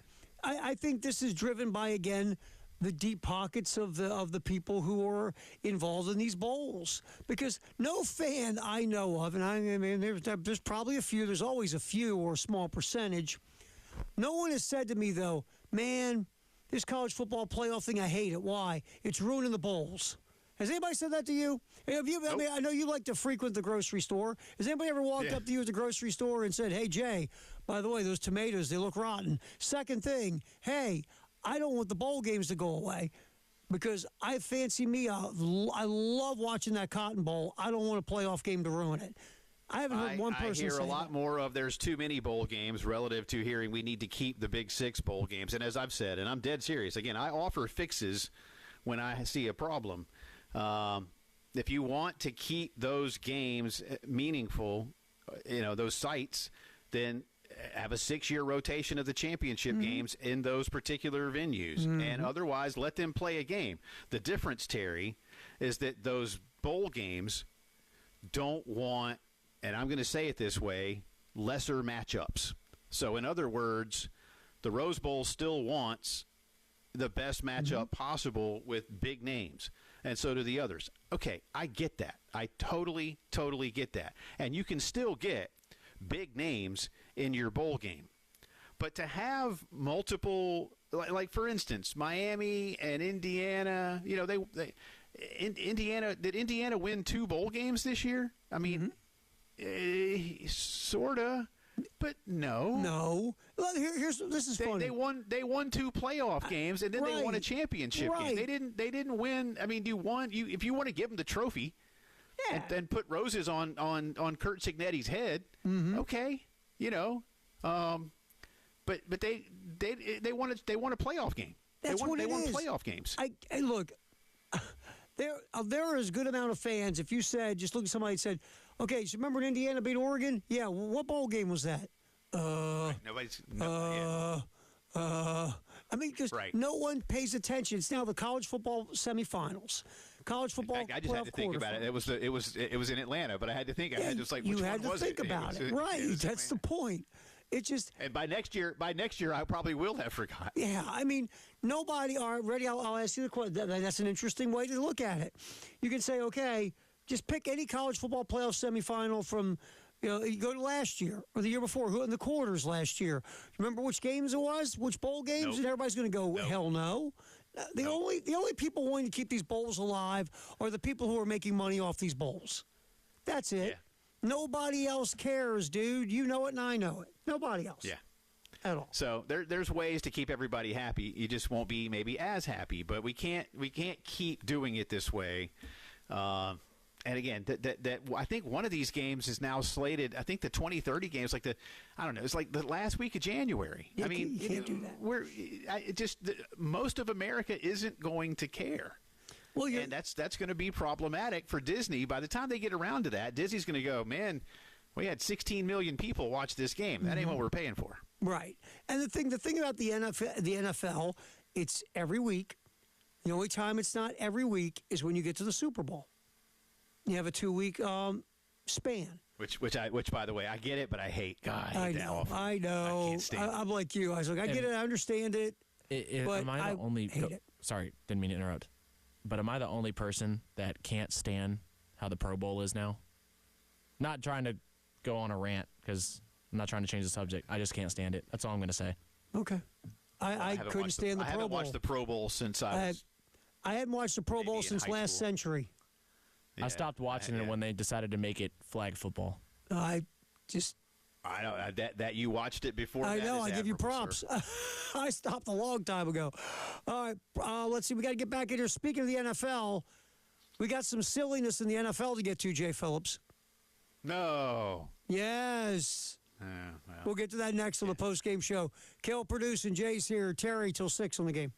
I think this is driven by, again, the deep pockets of the people who are involved in these bowls. Because no fan I know of, and I mean, there's probably a few, there's always a few or a small percentage. No one has said to me, though, man, this college football playoff thing, I hate it. Why? It's ruining the bowls. Has anybody said that to you? Have you? Nope. I mean, I know you like to frequent the grocery store. Has anybody ever walked up to you at the grocery store and said, hey, Jay, by the way, those tomatoes, they look rotten. Second thing, hey, I don't want the bowl games to go away because I fancy me. I love watching that Cotton Bowl. I don't want a playoff game to ruin it. I haven't heard one person say I hear a lot that. more of there's too many bowl games relative to hearing we need to keep the Big Six bowl games. And as I've said, and I'm dead serious, again, I offer fixes when I see a problem. If you want to keep those games meaningful, those sites, then have a 6-year rotation of the championship games in those particular venues. And otherwise, let them play a game. The difference, Terry, is that those bowl games don't want, and I'm going to say it this way, lesser matchups. So in other words, the Rose Bowl still wants the best matchup possible with big names. And so do the others. Okay, I get that. I totally get that. And you can still get big names in your bowl game. But to have multiple, like for instance, Miami and Indiana, Indiana, did Indiana win 2 bowl games this year? I mean, sort of. But no. No. Well, this is funny. They won 2 playoff games and then they won a championship game. They didn't win. I mean, if you want to give them the trophy and then put roses on Kurt Cignetti's head, okay, but they won a playoff game. That's they won is. playoff games. Look, there are as good amount of fans. If you said, just look at somebody and said, okay, so remember when Indiana beat Oregon? Yeah, what bowl game was that? I mean, because no one pays attention. It's now the college football semifinals. College football. In fact, I just had to think about it. It was in Atlanta, but I had to think. I had just like, which you had one to was think it? about it, right? That's the point. It just. And by next year, I probably will have forgotten. Yeah, I mean, nobody. All right, ready? I'll ask you the question. That's an interesting way to look at it. You can say, okay, just pick any college football playoff semifinal from. You go to last year or the year before, who in the quarters last year. Remember which games it was? Which bowl games? Nope. And everybody's going to go, hell no. The only people wanting to keep these bowls alive are the people who are making money off these bowls. That's it. Yeah. Nobody else cares, dude. You know it and I know it. Nobody else. Yeah. At all. So there's ways to keep everybody happy. You just won't be maybe as happy, but we can't keep doing it this way. And again, that I think one of these games is now slated. I think the 2030 games, it's like the last week of January. Yeah, I mean, you can't do that. Most of America isn't going to care. Well, and that's going to be problematic for Disney. By the time they get around to that, Disney's going to go, man, we had 16 million people watch this game. That ain't what we're paying for. Right. And the thing about the NFL, it's every week. The only time it's not every week is when you get to the Super Bowl. You have a 2-week span. Which by the way, I get it, but I hate. God, I hate that know. often. I know. I can't stand it. I'm like you. I was like, I get it. I understand it. But am I the only? hate it. Sorry, didn't mean to interrupt. But am I the only person that can't stand how the Pro Bowl is now? Not trying to go on a rant because I'm not trying to change the subject. I just can't stand it. That's all I'm going to say. Okay. I couldn't stand the Pro Bowl. I haven't watched the Pro Bowl since I hadn't watched the Pro Bowl in since high last school. century. I stopped watching it when they decided to make it flag football. I just. I know that you watched it before. I that know. is I give you admirable, props. sir. I stopped a long time ago. All right. Let's see. We got to get back in here. Speaking of the NFL, we got some silliness in the NFL to get to, Jay Phillips. No. Yes. Well. We'll get to that next on the post-game show. Kale producing, Jay's here. Terry till 6 on the game.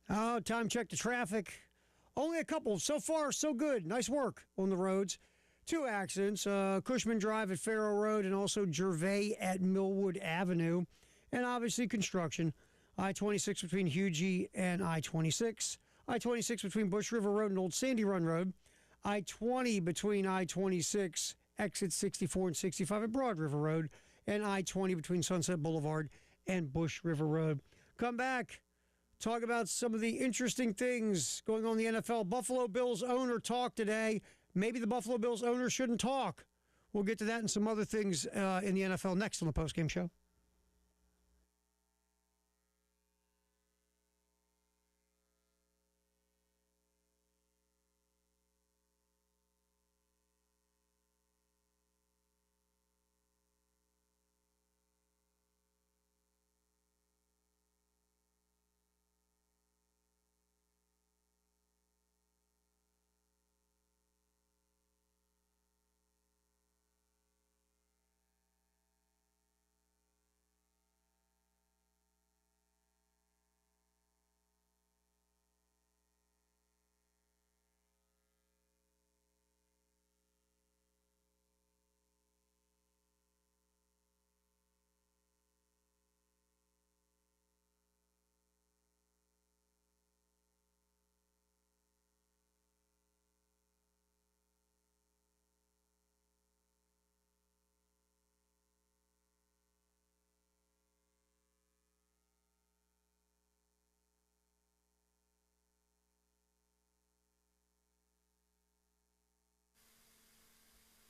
Oh, time check the traffic. Only a couple. So far, so good. Nice work on the roads. 2 accidents, Cushman Drive at Farrow Road and also Gervais at Millwood Avenue. And obviously construction. I-26 between Hugie and I-26. I-26 between Bush River Road and Old Sandy Run Road. I-20 between I-26 exit 64 and 65 at Broad River Road, and I-20 between Sunset Boulevard and Bush River Road. Come back, talk about some of the interesting things going on in the NFL. Buffalo Bills owner talked today. Maybe the Buffalo Bills owner shouldn't talk. We'll get to that and some other things in the NFL next on the postgame show.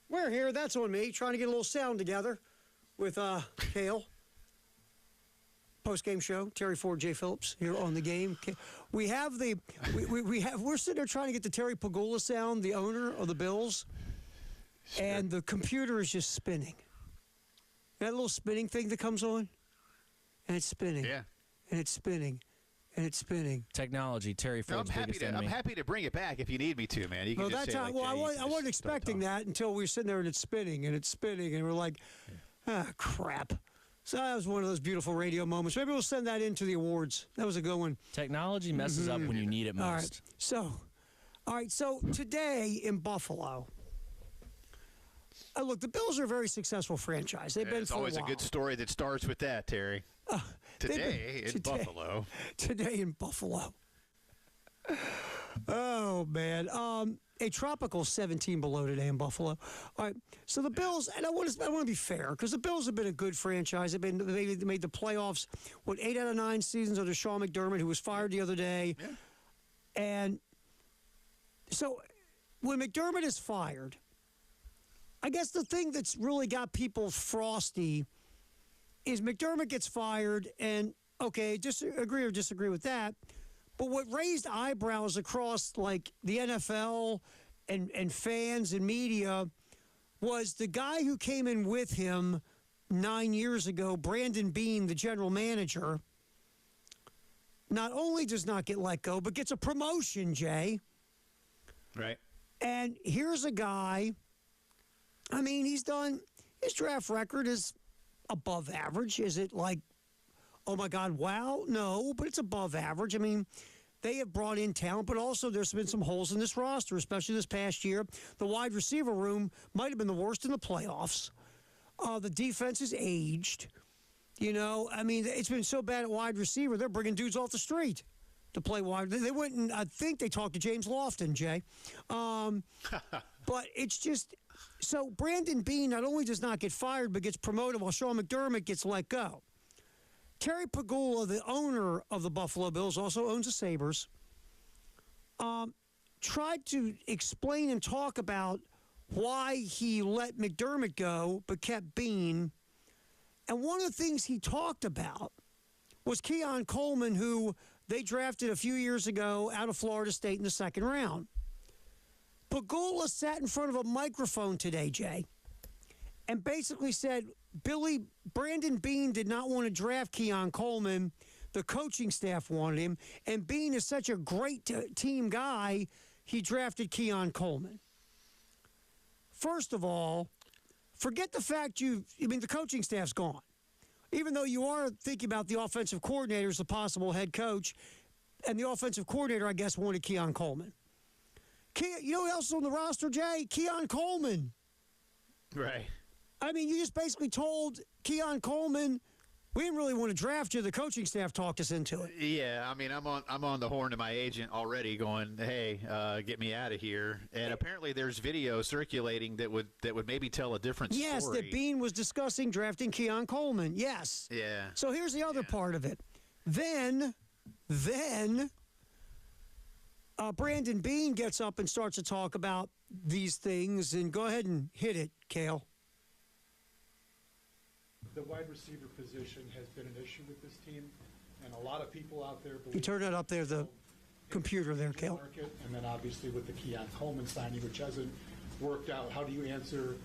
We're here. That's on me. Trying to get a little sound together with Kale. Post-game show. Terry Ford, Jay Phillips here on the game. We have we're sitting there trying to get the Terry Pagula sound, the owner of the Bills, and the computer is just spinning. That little spinning thing that comes on, and it's spinning. Yeah. And it's spinning. And it's spinning. Technology, Terry Ford's biggest enemy. I'm happy to bring it back if you need me to, man. You can just say, like, I wasn't expecting that until we were sitting there and it's spinning, and we're like, crap. So that was one of those beautiful radio moments. Maybe we'll send that into the awards. That was a good one. Technology messes up when you need it most. All right. So today in Buffalo, look, the Bills are a very successful franchise. They've been it's for always a while. good story that starts with that, Terry. Today in Buffalo. Today in Buffalo. Oh, man. A tropical 17 below today in Buffalo. All right. So the Bills, and I want to be fair, because the Bills have been a good franchise. They made the playoffs, 8 out of 9 seasons under Sean McDermott, who was fired the other day. Yeah. And so when McDermott is fired, I guess the thing that's really got people frosty is McDermott gets fired, and, okay, agree or disagree with that, but what raised eyebrows across, like, the NFL and fans and media was the guy who came in with him 9 years ago, Brandon Beane, the general manager, not only does not get let go, but gets a promotion, Jay. Right. And here's a guy, I mean, his draft record is above average. Is it like, oh my God, wow? No, but it's above average. I mean, they have brought in talent, but also there's been some holes in this roster, especially this past year. The wide receiver room might have been the worst in the playoffs. The defense is aged. You know, I mean, it's been so bad at wide receiver, they're bringing dudes off the street to play wide. They went and I think they talked to James Lofton, Jay. But it's just, so Brandon Beane not only does not get fired, but gets promoted while Sean McDermott gets let go. Terry Pagula, the owner of the Buffalo Bills, also owns the Sabres, tried to explain and talk about why he let McDermott go but kept Beane. And one of the things he talked about was Keon Coleman, who they drafted a few years ago out of Florida State in the second round. Pagula sat in front of a microphone today, Jay, and basically said, Brandon Beane did not want to draft Keon Coleman. The coaching staff wanted him. And Beane is such a great team guy, he drafted Keon Coleman. First of all, forget the fact the coaching staff's gone. Even though you are thinking about the offensive coordinator as the possible head coach, and the offensive coordinator, I guess, wanted Keon Coleman. You know who else is on the roster, Jay? Keon Coleman. Right. I mean, you just basically told Keon Coleman, We didn't really want to draft you. The coaching staff talked us into it. Yeah, I mean, I'm on the horn to my agent already, going, "Hey, get me out of here." And apparently, there's video circulating that would maybe tell a different story. Yes, that Bean was discussing drafting Keon Coleman. Yes. Yeah. So here's the other part of it. Then Brandon Bean gets up and starts to talk about these things. And go ahead and hit it, Cale. The wide receiver position has been an issue with this team, and a lot of people out there believe. You turn that up there, the computer there, Cale. And then obviously with the Keon Coleman signing, which hasn't worked out, how do you answer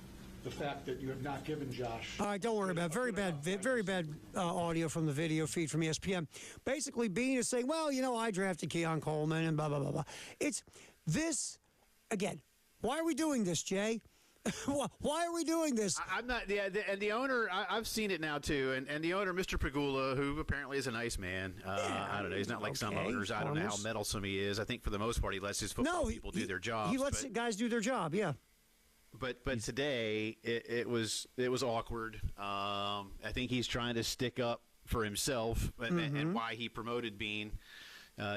the fact that you have not given Josh? All right, don't worry about it. Very bad audio from the video feed from ESPN. Basically, Bean is saying, well, I drafted Keon Coleman and blah, blah, blah, blah. It's this, again, why are we doing this, Jay? Why are we doing this? I'm not. Yeah, and the owner, I've seen it now too, and the owner, Mr. Pagula, who apparently is a nice man. I don't know. He's not like some owners. I don't know how meddlesome he is. I think for the most part, he lets his football people do their jobs. He lets guys do their job. Yeah. But today it was awkward. I think he's trying to stick up for himself and why he promoted Bean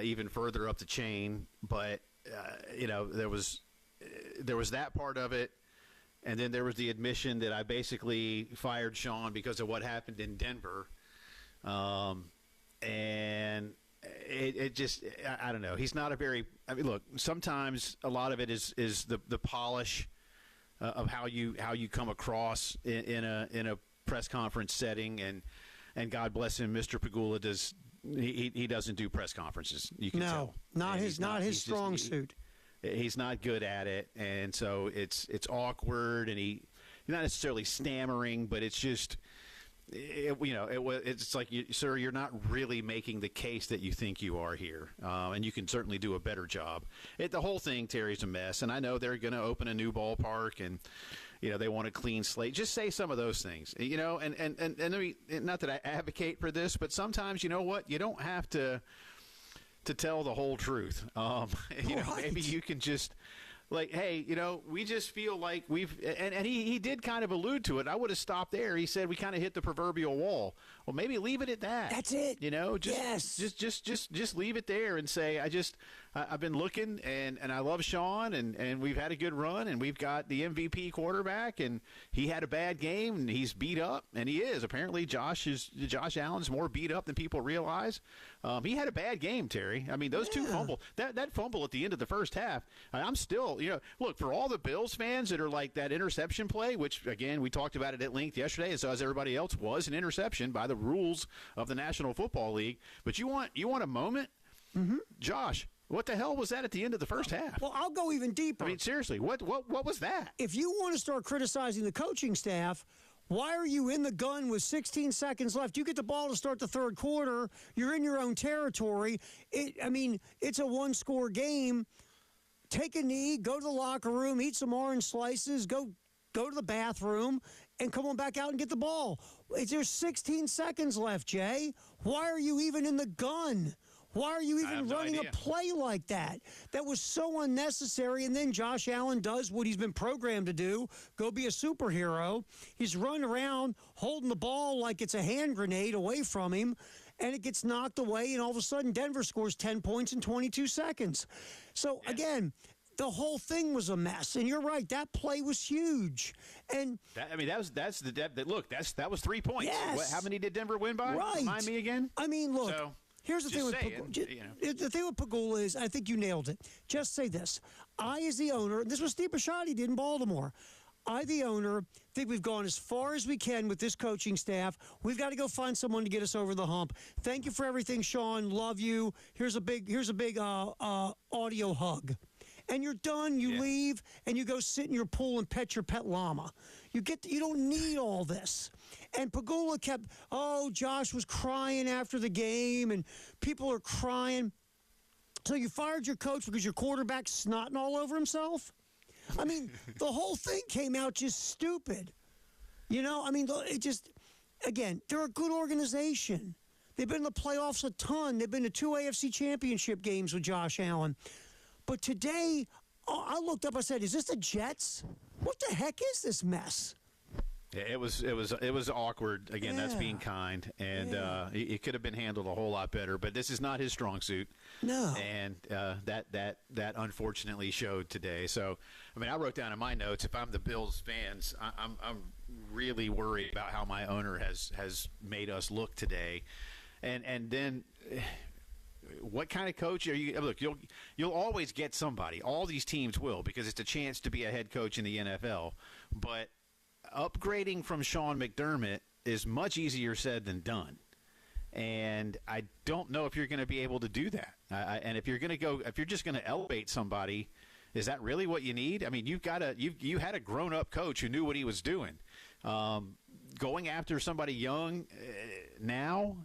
even further up the chain. But there was that part of it. And then there was the admission that I basically fired Sean because of what happened in Denver. And it just, I don't know. He's not a very, look, sometimes a lot of it is the polish of how you come across in a press conference setting. And God bless him, Mr. Pagula he doesn't do press conferences. You can tell. Not his strong suit. He's not good at it, and so it's awkward, and he's not necessarily stammering, but it's just, it's like, sir, you're not really making the case that you think you are here, and you can certainly do a better job. The whole thing, Terry's a mess, and I know they're going to open a new ballpark, and they want a clean slate. Just say some of those things, and not that I advocate for this, but sometimes, you know what, you don't have to tell the whole truth. Maybe you can just, like, hey, we just feel like and he did kind of allude to it. I would have stopped there. He said we kind of hit the proverbial wall. Well, maybe leave it at that. That's it. Just leave it there and say, I've been looking, and I love Sean, and we've had a good run, and we've got the MVP quarterback, and he had a bad game, and he's beat up, and he is. Apparently, Josh Allen's more beat up than people realize. He had a bad game, Terry. I mean, those two fumbles, that fumble at the end of the first half, I'm still, look, for all the Bills fans that are like that interception play, which, again, we talked about it at length yesterday, and so as everybody else, was an interception by the rules of the National Football League. But you want a moment? Mm-hmm. Josh, what the hell was that at the end of the first half? Well, I'll go even deeper. I mean, seriously, what was that? If you want to start criticizing the coaching staff, why are you in the gun with 16 seconds left? You get the ball to start the third quarter. You're in your own territory. It's a one-score game. Take a knee, go to the locker room, eat some orange slices, go to the bathroom, and come on back out and get the ball. There's 16 seconds left, Jay. Why are you even in the gun? Why are you even running a play like that? That was so unnecessary. And then Josh Allen does what he's been programmed to do, go be a superhero. He's running around holding the ball like it's a hand grenade away from him, and it gets knocked away, and all of a sudden Denver scores 10 points in 22 seconds. So, again, the whole thing was a mess, and you're right. That play was huge, and that was 3 points. Yes. How many did Denver win by? Right. Remind me again. I mean, look. Here's the thing with the thing with Pagula is, I think you nailed it. Just say this: I, as the owner, and this was Steve Bisciotti did in Baltimore. I, the owner, think we've gone as far as we can with this coaching staff. We've got to go find someone to get us over the hump. Thank you for everything, Sean. Love you. Here's a big audio hug. And you're done. You leave, and you go sit in your pool and pet your pet llama. You don't need all this. And Pagula kept, Josh was crying after the game, and people are crying. So you fired your coach because your quarterback's snotting all over himself? I mean, the whole thing came out just stupid. It just, again, they're a good organization. They've been in the playoffs a ton. They've been to 2 AFC championship games with Josh Allen. But today, I looked up, I said, is this the Jets? What the heck is this mess? It was awkward. Again, that's being kind, and it could have been handled a whole lot better. But this is not his strong suit. No, and that unfortunately showed today. So, I mean, I wrote down in my notes, if I'm the Bills fans, I'm really worried about how my owner has made us look today, and then. What kind of coach are you? Look, you'll always get somebody. All these teams will, because it's a chance to be a head coach in the NFL. But upgrading from Sean McDermott is much easier said than done. And I don't know if you're going to be able to do that. And if you're just going to elevate somebody, is that really what you need? I mean, you had a grown-up coach who knew what he was doing. Going after somebody young now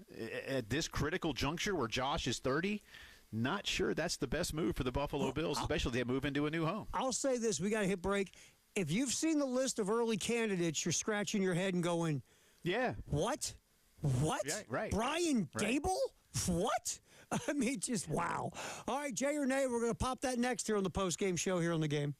at this critical juncture where Josh is 30, not sure that's the best move for the Buffalo Bills, especially if they move into a new home. I'll say this. We got to hit break. If you've seen the list of early candidates, you're scratching your head and going, yeah, what? Yeah, right. Brian Dable? What? I mean, just wow. All right, Jay or Nay, we're going to pop that next here on the post-game show here on the game.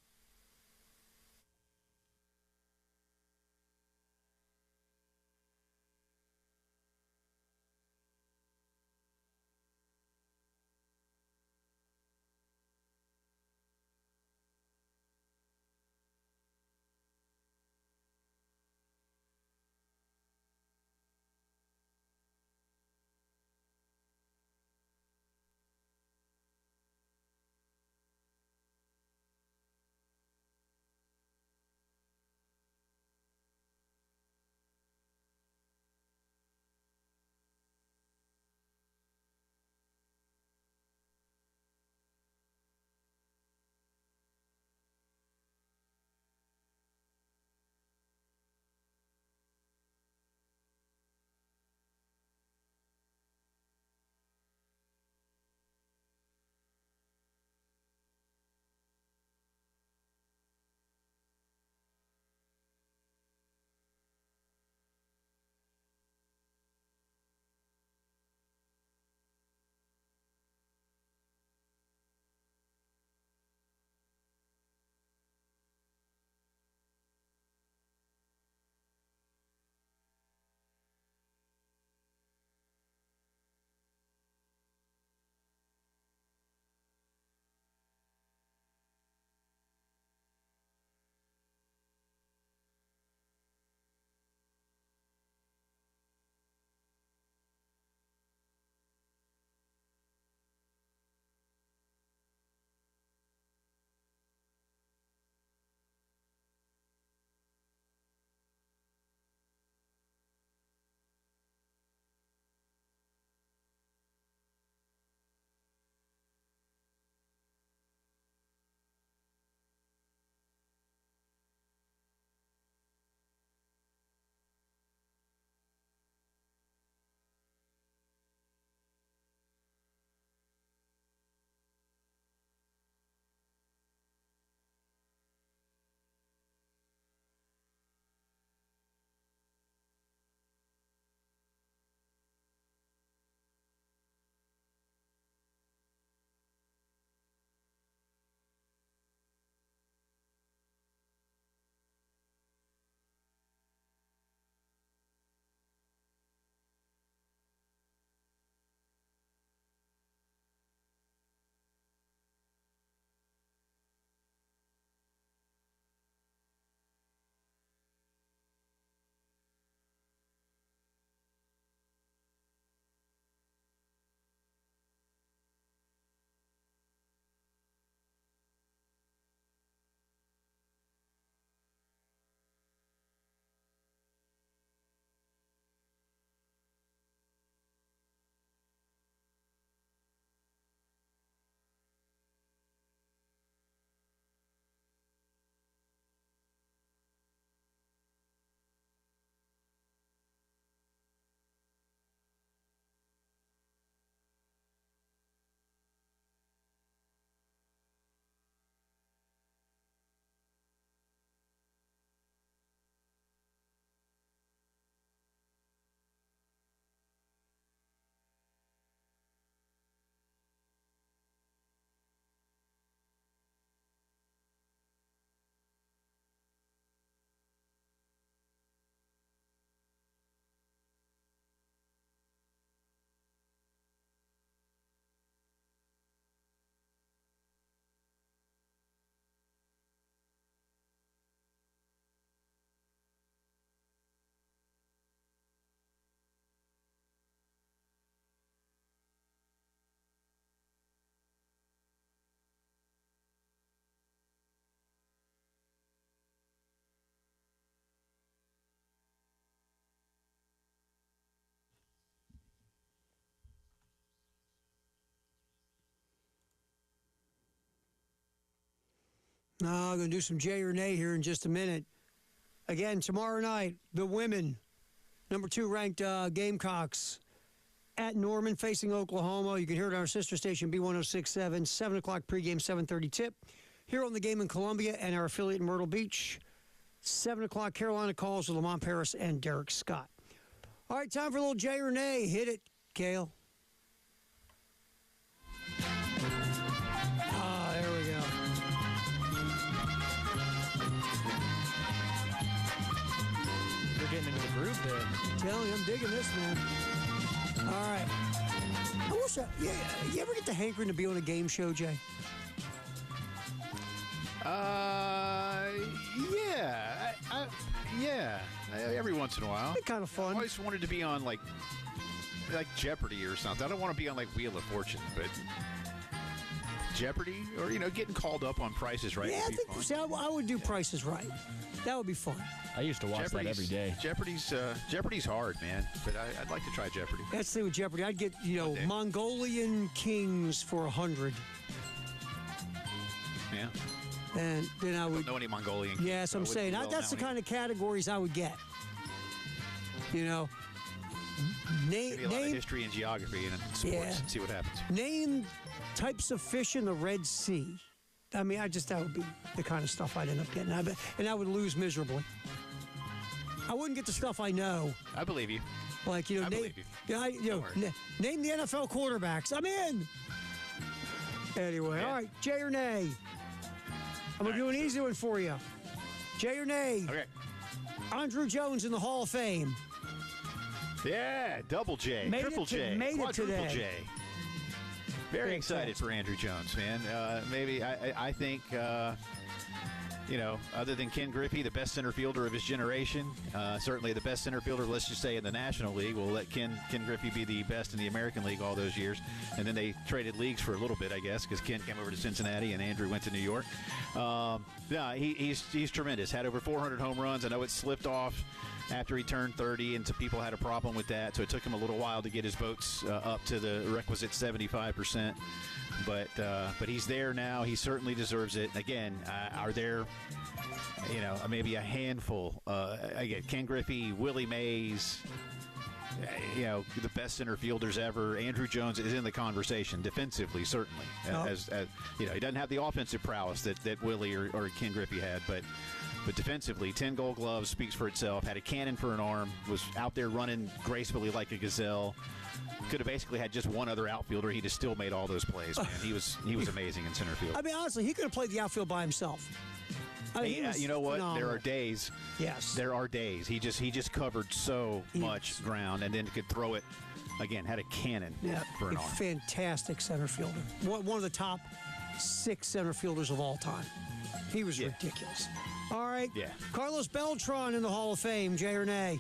No, I'm going to do some Jay or nay here in just a minute. Again, tomorrow night, the women, number 2 ranked Gamecocks at Norman facing Oklahoma. You can hear it on our sister station, B1067, 7 o'clock pregame, 7:30 tip. Here on the game in Columbia and our affiliate in Myrtle Beach, 7 o'clock Carolina calls with Lamont Paris and Derek Scott. All right, time for a little Jay or nay. Hit it, Kale. There we go. You're getting into the groove there. I'm telling you, I'm digging this, man. All right. I wish you ever get the hankering to be on a game show, Jay? Yeah. Every once in a while. It's kind of fun. I always wanted to be on like Jeopardy or something. I don't want to be on like Wheel of Fortune, but Jeopardy or getting called up on Price is Right. Yeah, I think I would do Price is Right. That would be fun. I used to watch that every day. Jeopardy's hard, man. But I'd like to try Jeopardy. That's the thing with Jeopardy. I'd get Mongolian kings for 100. Yeah. And then I would. Don't know any Mongolian kings. Yes, I'm saying that's the kind of categories I would get. Maybe a lot of history and geography and sports and see what happens. Name types of fish in the Red Sea. I mean, that would be the kind of stuff I'd end up getting. And I would lose miserably. I wouldn't get the stuff I know. I believe you. Like, I believe you. Name the NFL quarterbacks. I'm in. Anyway, all right, Jay or nay? I'm going to do an easy one for you. Jay or nay? Okay. Andrew Jones in the Hall of Fame. Yeah, double J, triple J, quadruple J. Very excited for Andrew Jones, man. Maybe I think, other than Ken Griffey, the best center fielder of his generation, certainly the best center fielder, let's just say, in the National League. We'll let Ken Griffey be the best in the American League all those years. And then they traded leagues for a little bit, I guess, because Ken came over to Cincinnati and Andrew went to New York. He's tremendous. Had over 400 home runs. I know it slipped off after he turned 30, and some people had a problem with that, so it took him a little while to get his votes up to the requisite 75%. But he's there now. He certainly deserves it. Again, are there, maybe a handful? Again, Ken Griffey, Willie Mays, the best center fielders ever. Andrew Jones is in the conversation defensively, certainly. As he doesn't have the offensive prowess that Willie or Ken Griffey had, but defensively, 10 Gold Gloves speaks for itself. Had a cannon for an arm. Was out there running gracefully like a gazelle. Could have basically had just one other outfielder. He'd have still made all those plays, man. He was amazing in center field. I mean, honestly, he could have played the outfield by himself. You know what? Phenomenal. There are days. Yes. There are days. He just covered so much ground, and then could throw it. Again, had a cannon for an arm. Fantastic center fielder. One of the top 6 center fielders of all time. He was ridiculous. All right. Yeah. Carlos Beltran in the Hall of Fame. Jay or nay?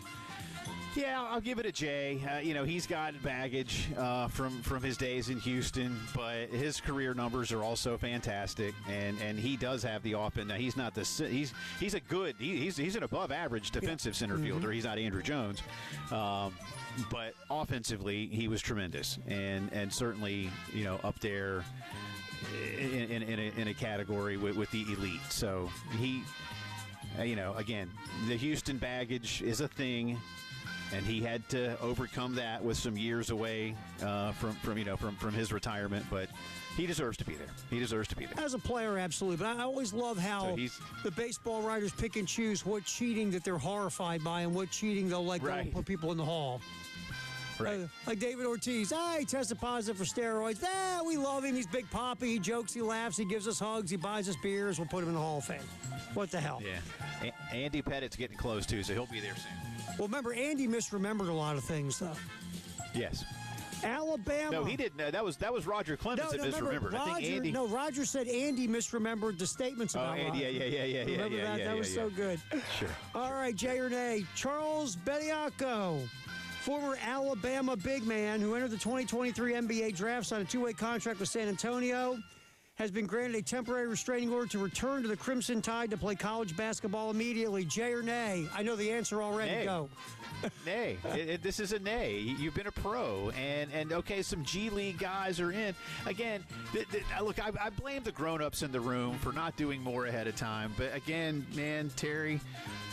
Yeah, I'll give it a J. He's got baggage from his days in Houston, but his career numbers are also fantastic, and he does have the offense. Now he's not he's an above average defensive center fielder. He's not Andrew Jones, but offensively he was tremendous, and certainly up there in a category with the elite. So he, again, the Houston baggage is a thing. And he had to overcome that with some years away from his retirement, but he deserves to be there. He deserves to be there. As a player, absolutely. But I always love how the baseball writers pick and choose what cheating that they're horrified by and what cheating they'll let go and put people in the hall. Right. Like David Ortiz. He tested positive for steroids. We love him. He's Big Papi. He jokes, he laughs, he gives us hugs, he buys us beers. We'll put him in the Hall of Fame. What the hell? Yeah. Andy Pettit's getting close, too, so he'll be there soon. Well, remember, Andy misremembered a lot of things, though. Yes. Alabama. No, he didn't. That was Roger Clemens that misremembered. Roger, I think Andy. No, Roger said Andy misremembered the statements about Andy, Roger. Yeah. Remember that? That was so good. Sure. All right, Jay or nay. Charles Bediako, former Alabama big man who entered the 2023 NBA draft, signed a 2-way contract with San Antonio, has been granted a temporary restraining order to return to the Crimson Tide to play college basketball immediately. Jay or nay? I know the answer already. Nay. Go. Nay. This is a nay. You've been a pro, and okay, some G League guys are in. Again, look, I blame the grown-ups in the room for not doing more ahead of time. But again, man, Terry,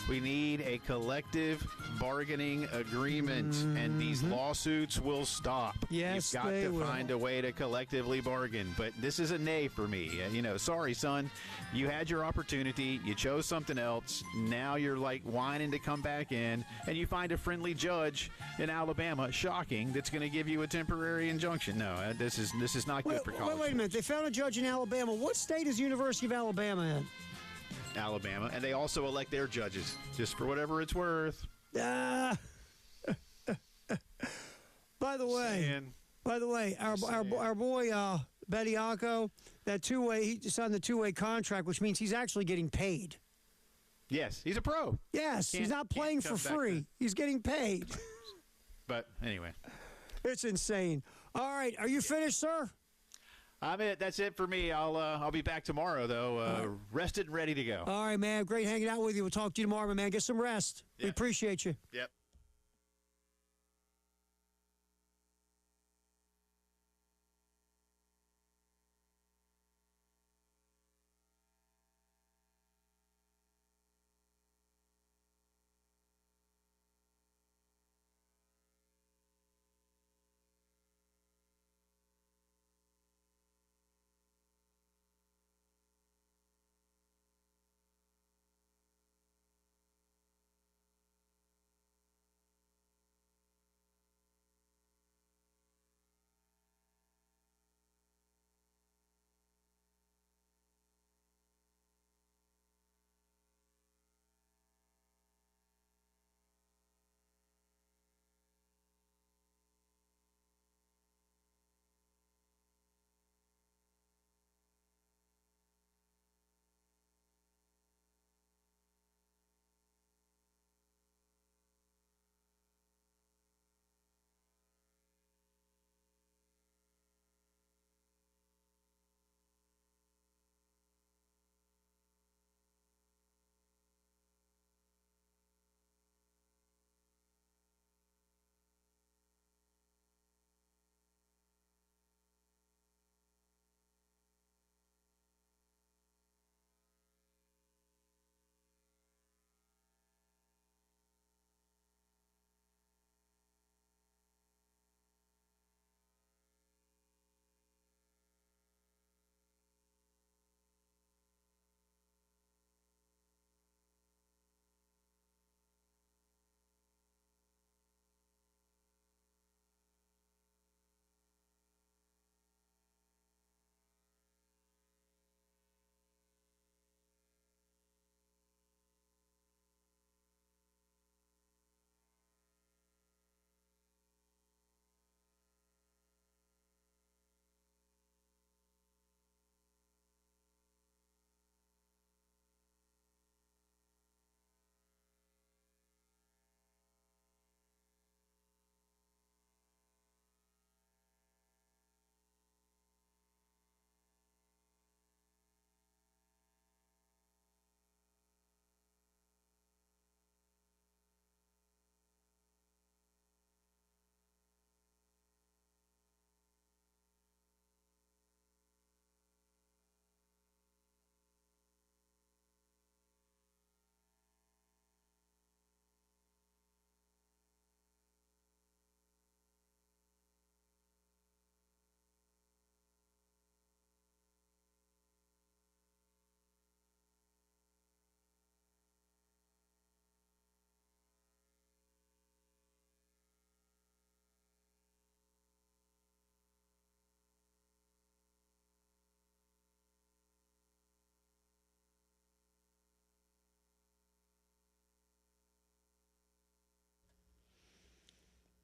we need a collective bargaining agreement, and these lawsuits will stop. Yes, You've got they to will. find a way to collectively bargain. But this is a nay for me. Sorry, son. You had your opportunity. You chose something else. Now you're like whining to come back in, and you find a friendly judge in Alabama. Shocking. That's going to give you a temporary injunction. No, this is not good for college. Wait a minute. They found a judge in Alabama. What state is University of Alabama in? Alabama, and they also elect their judges, just for whatever it's worth. By the way, our boy Bediako, that he signed the two-way contract, which means he's actually getting paid. Yes, he's a pro. Yes, he's not playing for free. He's getting paid. But anyway, it's insane. All right, are you finished, sir? I'm it. That's it for me. I'll be back tomorrow though, rested and ready to go. All right, man. Great hanging out with you. We'll talk to you tomorrow, my man. Get some rest. We appreciate you. Yep.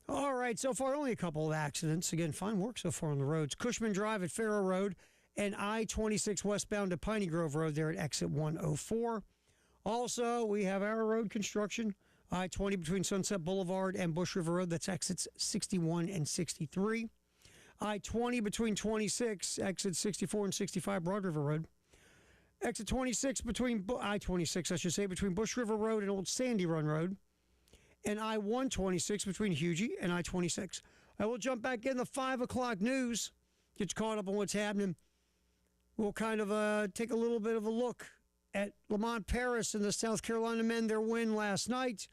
All right, so far only a couple of accidents. Again, fine work so far on the roads. Cushman Drive at Farrow Road and I-26 westbound to Piney Grove Road there at exit 104. Also, we have our road construction, I-20 between Sunset Boulevard and Bush River Road. That's exits 61 and 63. I-20 between 26, exit 64 and 65 Broad River Road. Exit 26 between I-26, I should say, between Bush River Road and Old Sandy Run Road. And I-126 between Hugie and I-26. I will jump back in the 5 o'clock news, get you caught up on what's happening. We'll kind of take a little bit of a look at Lamont Paris and the South Carolina men, their win last night.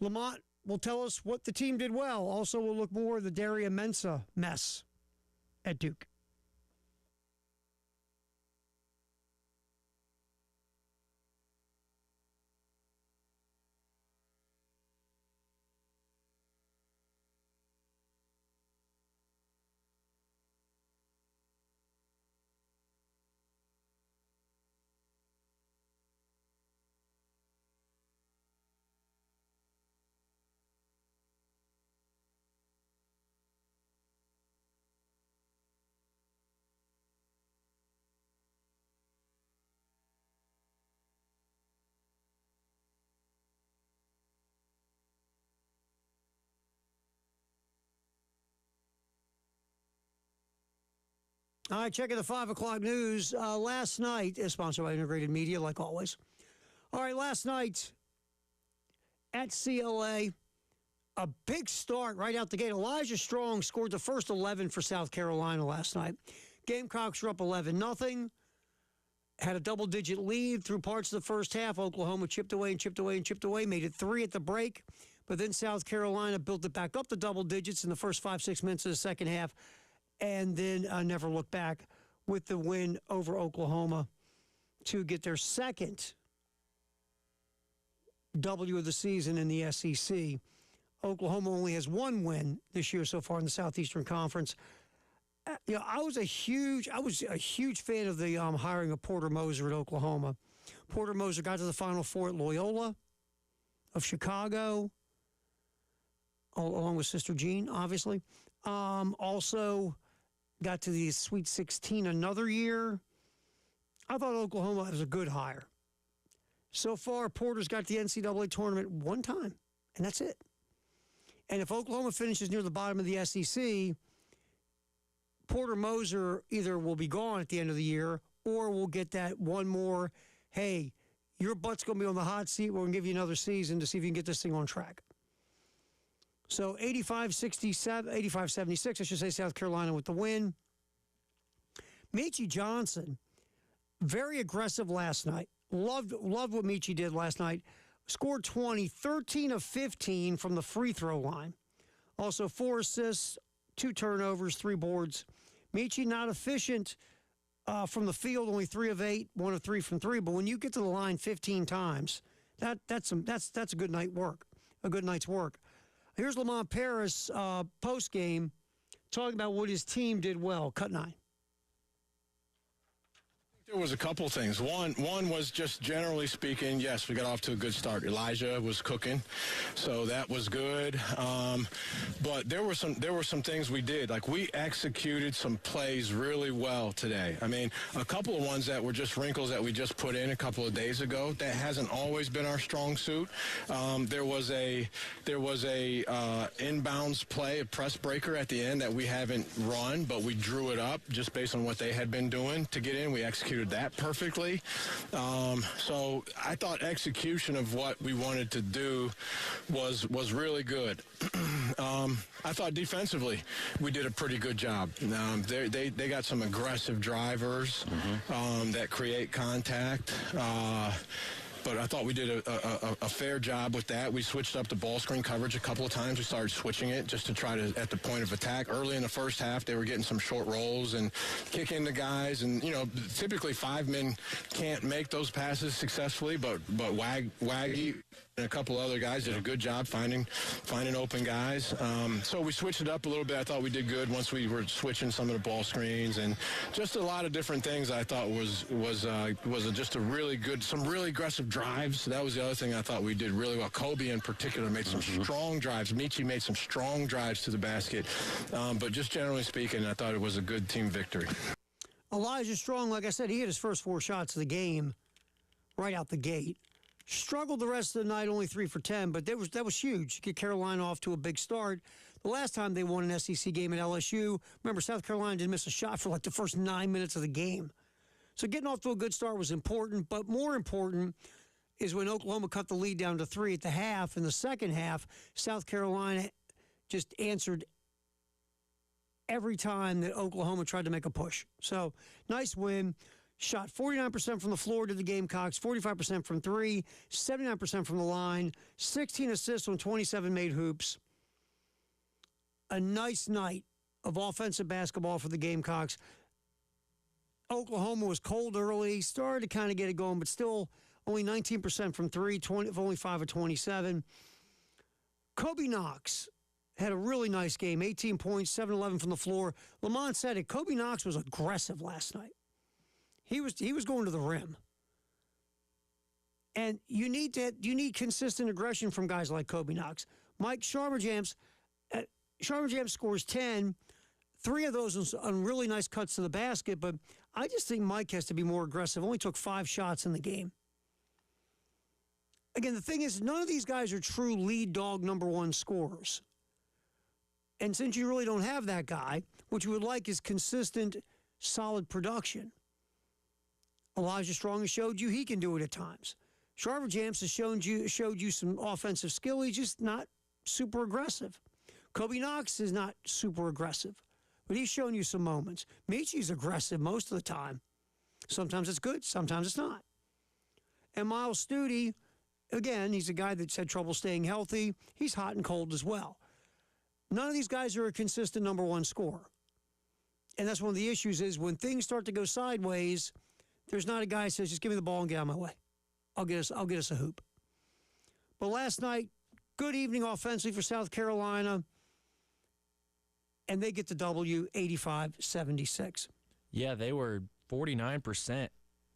Lamont will tell us what the team did well. Also, we'll look more at the Daria Mensa mess at Duke. All right, checking the 5 o'clock news. Last night is sponsored by Integrated Media, like always. All right, last night at CLA, a big start right out the gate. Elijah Strong scored the first 11 for South Carolina last night. Gamecocks were up 11-0. Had a double-digit lead through parts of the first half. Oklahoma chipped away and chipped away and chipped away, made it 3 at the break. But then South Carolina built it back up to double digits in the first 5-6 minutes of the second half, and then never looked back with the win over Oklahoma to get their second W of the season in the SEC. Oklahoma only has one win this year so far in the Southeastern Conference. I was a huge fan of the hiring of Porter Moser at Oklahoma. Porter Moser got to the Final Four at Loyola of Chicago, along with Sister Jean, obviously. Also got to the Sweet 16 another year. I thought Oklahoma was a good hire. So far, Porter's got the NCAA tournament one time, and that's it. And if Oklahoma finishes near the bottom of the SEC, Porter Moser either will be gone at the end of the year or we'll get that one more, hey, your butt's going to be on the hot seat. We're going to give you another season to see if you can get this thing on track. So 85-76, I should say, South Carolina with the win. Meechie Johnson, very aggressive last night. Loved what Meechie did last night. Scored 20, 13 of 15 from the free throw line. Also 4 assists, 2 turnovers, 3 boards. Meechie not efficient from the field, only 3 of 8, 1 of 3 from 3. But when you get to the line 15 times, that's a good night's work. Here's Lamont Paris post game talking about what his team did well. Cut 9. There was a couple things. One was just generally speaking, yes, we got off to a good start. Elijah was cooking, so that was good. But there were some things we did. Like, we executed some plays really well today. I mean, a couple of ones that were just wrinkles that we just put in a couple of days ago. That hasn't always been our strong suit. There was a inbounds play, a press breaker at the end that we haven't run, but we drew it up just based on what they had been doing to get in. We executed that perfectly. So I thought execution of what we wanted to do was really good. I thought defensively we did a pretty good job. They got some aggressive drivers that create contact. But I thought we did a fair job with that. We switched up the ball screen coverage a couple of times. We started switching it just to try to, at the point of attack. Early in the first half, they were getting some short rolls and kicking the guys. And, typically 5 men can't make those passes successfully, but Waggy and a couple other guys did a good job finding open guys. So we switched it up a little bit. I thought we did good once we were switching some of the ball screens, and just a lot of different things I thought was just a really good, some really aggressive drives. That was the other thing I thought we did really well. Kobe in particular made some strong drives. Meechie made some strong drives to the basket. But just generally speaking, I thought it was a good team victory. Elijah Strong, like I said, he hit his first 4 shots of the game right out the gate. Struggled the rest of the night, only 3 for 10, but that was huge. Get Carolina off to a big start. The last time they won an SEC game at LSU, remember, South Carolina didn't miss a shot for like the first 9 minutes of the game. So getting off to a good start was important, but more important is when Oklahoma cut the lead down to 3 at the half. In the second half, South Carolina just answered every time that Oklahoma tried to make a push. So nice win. Shot 49% from the floor to the Gamecocks, 45% from 3, 79% from the line, 16 assists on 27 made hoops. A nice night of offensive basketball for the Gamecocks. Oklahoma was cold early, started to kind of get it going, but still only 19% from 3, only 5 of 27. Kobe Knox had a really nice game, 18 points, 7-11 from the floor. Lamont said it, Kobe Knox was aggressive last night. He was going to the rim. And you need consistent aggression from guys like Kobe Knox. Mike Sharberjamps scores 10, 3 of those on really nice cuts to the basket, but I just think Mike has to be more aggressive. Only took 5 shots in the game. Again, the thing is, none of these guys are true lead dog number 1 scorers. And since you really don't have that guy, what you would like is consistent, solid production. Elijah Strong has showed you he can do it at times. Sharberjamps has showed you some offensive skill. He's just not super aggressive. Kobe Knox is not super aggressive, but he's shown you some moments. Michi's aggressive most of the time. Sometimes it's good, sometimes it's not. And Miles Studi, again, he's a guy that's had trouble staying healthy. He's hot and cold as well. None of these guys are a consistent number 1 scorer. And that's one of the issues is when things start to go sideways, there's not a guy who says, just give me the ball and get out of my way. I'll get us a hoop. But last night, good evening offensively for South Carolina, and they get the W, 85-76. Yeah, they were 49%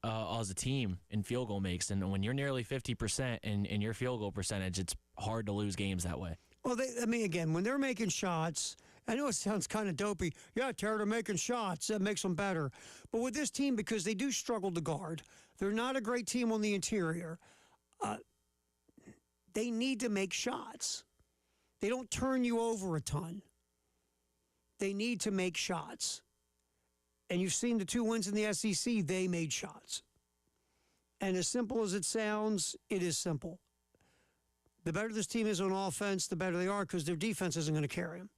as a team in field goal makes, and when you're nearly 50% in your field goal percentage, it's hard to lose games that way. Well, again, when they're making shots, I know it sounds kind of dopey. Yeah, Terry, they're making shots. That makes them better. But with this team, because they do struggle to guard, they're not a great team on the interior. They need to make shots. They don't turn you over a ton. They need to make shots. And you've seen the 2 wins in the SEC, they made shots. And as simple as it sounds, it is simple. The better this team is on offense, the better they are because their defense isn't going to carry them.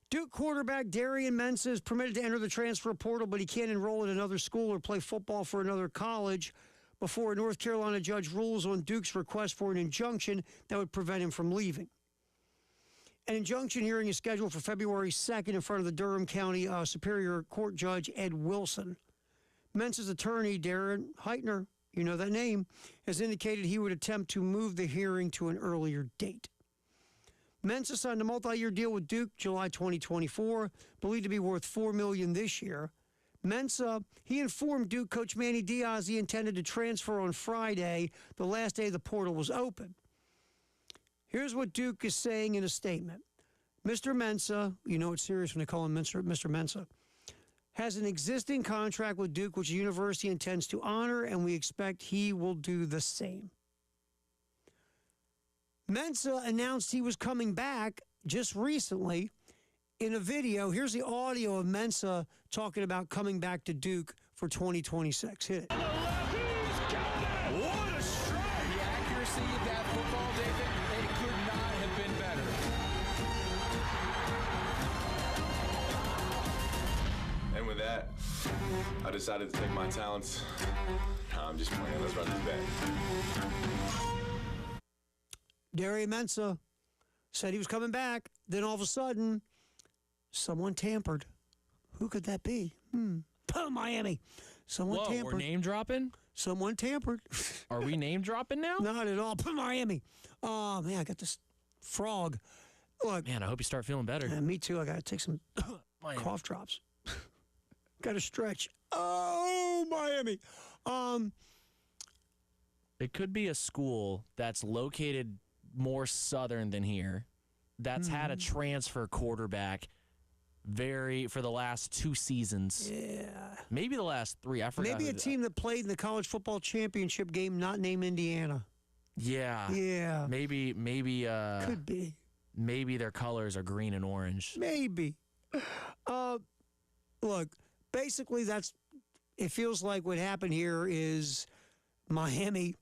Duke quarterback Darian Mensah is permitted to enter the transfer portal, but he can't enroll at another school or play football for another college before a North Carolina judge rules on Duke's request for an injunction that would prevent him from leaving. An injunction hearing is scheduled for February 2nd in front of the Durham County Superior Court Judge Ed Wilson. Mensah's attorney, Darren Heitner, you know that name, has indicated he would attempt to move the hearing to an earlier date. Mensah signed a multi-year deal with Duke July 2024, believed to be worth $4 million this year. Mensah, he informed Duke coach Manny Diaz he intended to transfer on Friday, the last day the portal was open. Here's what Duke is saying in a statement. Mr. Mensah, you know it's serious when they call him Mr. Mensah, has an existing contract with Duke, which the university intends to honor, and we expect he will do the same. Mensah announced he was coming back just recently in a video. Here's the audio of Mensah talking about coming back to Duke for 2026. Hit it. What a strike! The accuracy of that football, David, it could not have been better. And with that, I decided to take my talents. No, I'm just playing. Let's run this back. Darian Mensah said he was coming back. Then all of a sudden, someone tampered. Who could that be? Miami. Someone tampered. We're name dropping? Someone tampered. Are we name dropping now? Not at all. Miami. Oh, man, I got this frog. Look. Man, I hope you start feeling better. Yeah, me too. I got to take some cough drops. Got to stretch. Oh, Miami. It could be a school that's located more southern than here, that's had a transfer quarterback for the last 2 seasons. Yeah. Maybe the last 3. I forgot. Maybe a team that played in the college football championship game not named Indiana. Yeah. Yeah. Maybe. Could be. Maybe their colors are green and orange. Maybe. Look, basically it feels like what happened here is Miami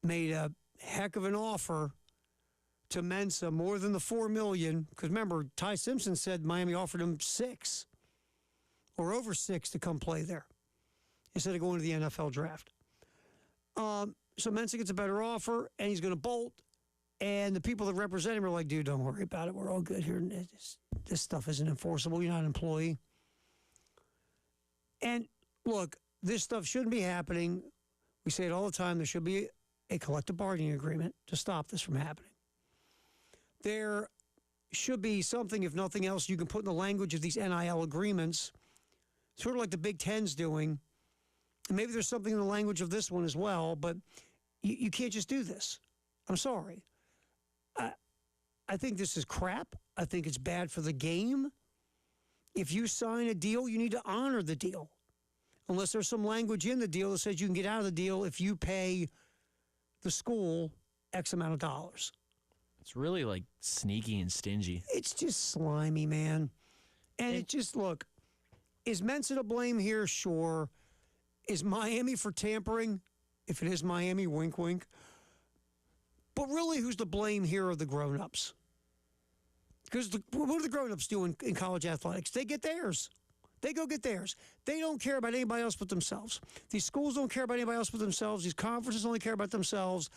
made a heck of an offer to Mensa, more than the $4 million. Because remember, Ty Simpson said Miami offered him 6 or over 6 to come play there instead of going to the NFL draft. So Mensa gets a better offer, and he's going to bolt. And the people that represent him are like, dude, don't worry about it. We're all good here. This stuff isn't enforceable. You're not an employee. And look, this stuff shouldn't be happening. We say it all the time. There should be a collective bargaining agreement to stop this from happening. There should be something, if nothing else, you can put in the language of these NIL agreements, sort of like the Big Ten's doing. And maybe there's something in the language of this one as well, but you can't just do this. I'm sorry. I think this is crap. I think it's bad for the game. If you sign a deal, you need to honor the deal. Unless there's some language in the deal that says you can get out of the deal if you pay the school X amount of dollars. It's really like sneaky and stingy. It's just slimy, man. And it just, look, is Mensa to blame here? Sure. Is Miami for tampering? If it is Miami, wink, wink. But really, who's to blame here are the grown-ups. Because what do the grown-ups do in college athletics? They get theirs. They go get theirs. They don't care about anybody else but themselves. These schools don't care about anybody else but themselves. These conferences only care about themselves.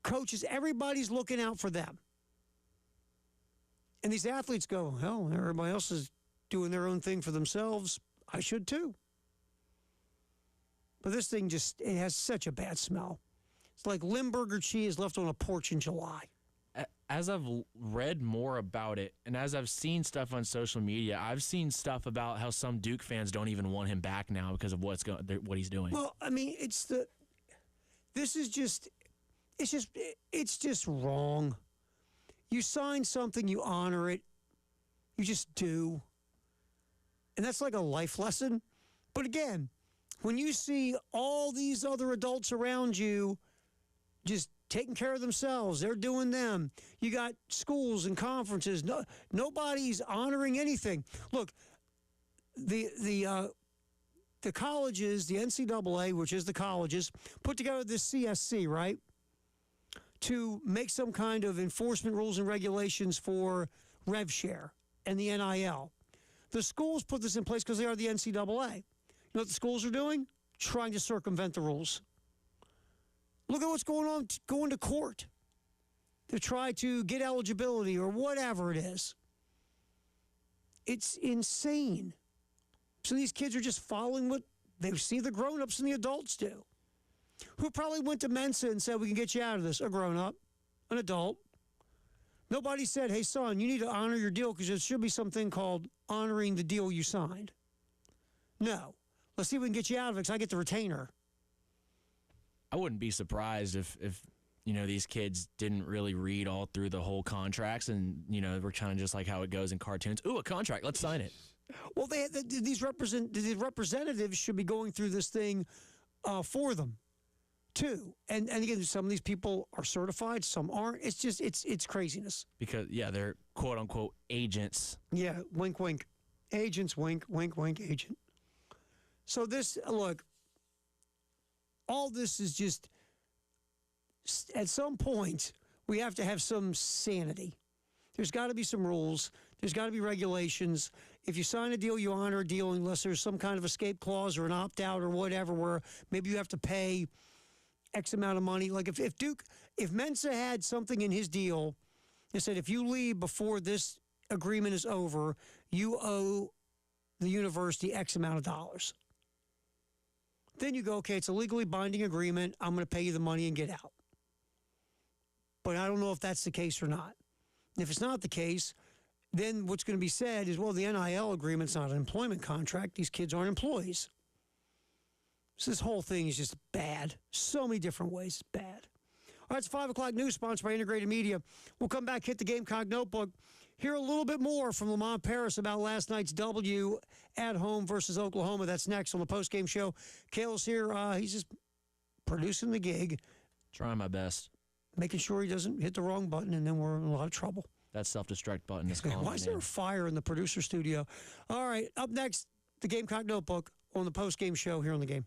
Coaches, everybody's looking out for them. And these athletes go, hell, everybody else is doing their own thing for themselves. I should too. But this thing it has such a bad smell. It's like Limburger cheese left on a porch in July. As I've read more about it, and as I've seen stuff on social media, I've seen stuff about how some Duke fans don't even want him back now because of what he's doing. Well, I mean, it's just wrong. You sign something, you honor it. You just do. And that's like a life lesson. But again, when you see all these other adults around you just taking care of themselves, they're doing them. You got schools and conferences. Nobody's honoring anything. Look, the colleges, the NCAA, which is the colleges, put together this CSC, right, to make some kind of enforcement rules and regulations for rev share and the NIL. The schools put this in place because they are the NCAA. You know what the schools are doing? Trying to circumvent the rules. Look at what's going on, going to court to try to get eligibility or whatever it is. It's insane. So these kids are just following what they see the grown-ups and the adults do. Who probably went to Mensa and said, we can get you out of this? A grown-up, an adult. Nobody said, hey, son, you need to honor your deal because there should be something called honoring the deal you signed. No. Let's see if we can get you out of it because I get the retainer. I wouldn't be surprised if these kids didn't really read all through the whole contracts and, we're kind of just like how it goes in cartoons. Ooh, a contract. Let's sign it. Well, these representatives should be going through this thing for them, too. And again, some of these people are certified, some aren't. It's just, it's craziness. Because, they're quote-unquote agents. Yeah, wink, wink. Agents, wink, wink, wink, agent. So look, all this is just, at some point, we have to have some sanity. There's got to be some rules. There's got to be regulations. If you sign a deal, you honor a deal unless there's some kind of escape clause or an opt-out or whatever where maybe you have to pay X amount of money. Like if Mensa had something in his deal that said if you leave before this agreement is over, you owe the university X amount of dollars. Then you go, okay, it's a legally binding agreement. I'm going to pay you the money and get out. But I don't know if that's the case or not. And if it's not the case, then what's going to be said is, well, the NIL agreement's not an employment contract. These kids aren't employees. So this whole thing is just bad. So many different ways it's bad. All right, it's 5 o'clock news sponsored by Integrated Media. We'll come back, hit the Gamecock Notebook, hear a little bit more from Lamont Paris about last night's W at home versus Oklahoma. That's next on the postgame show. Cale's here. He's just producing the gig. Trying my best. Making sure he doesn't hit the wrong button, and then we're in a lot of trouble. That self-destruct button is calling. Why is there a fire in the producer studio? All right, up next, the Gamecock Notebook on the postgame show here on the game.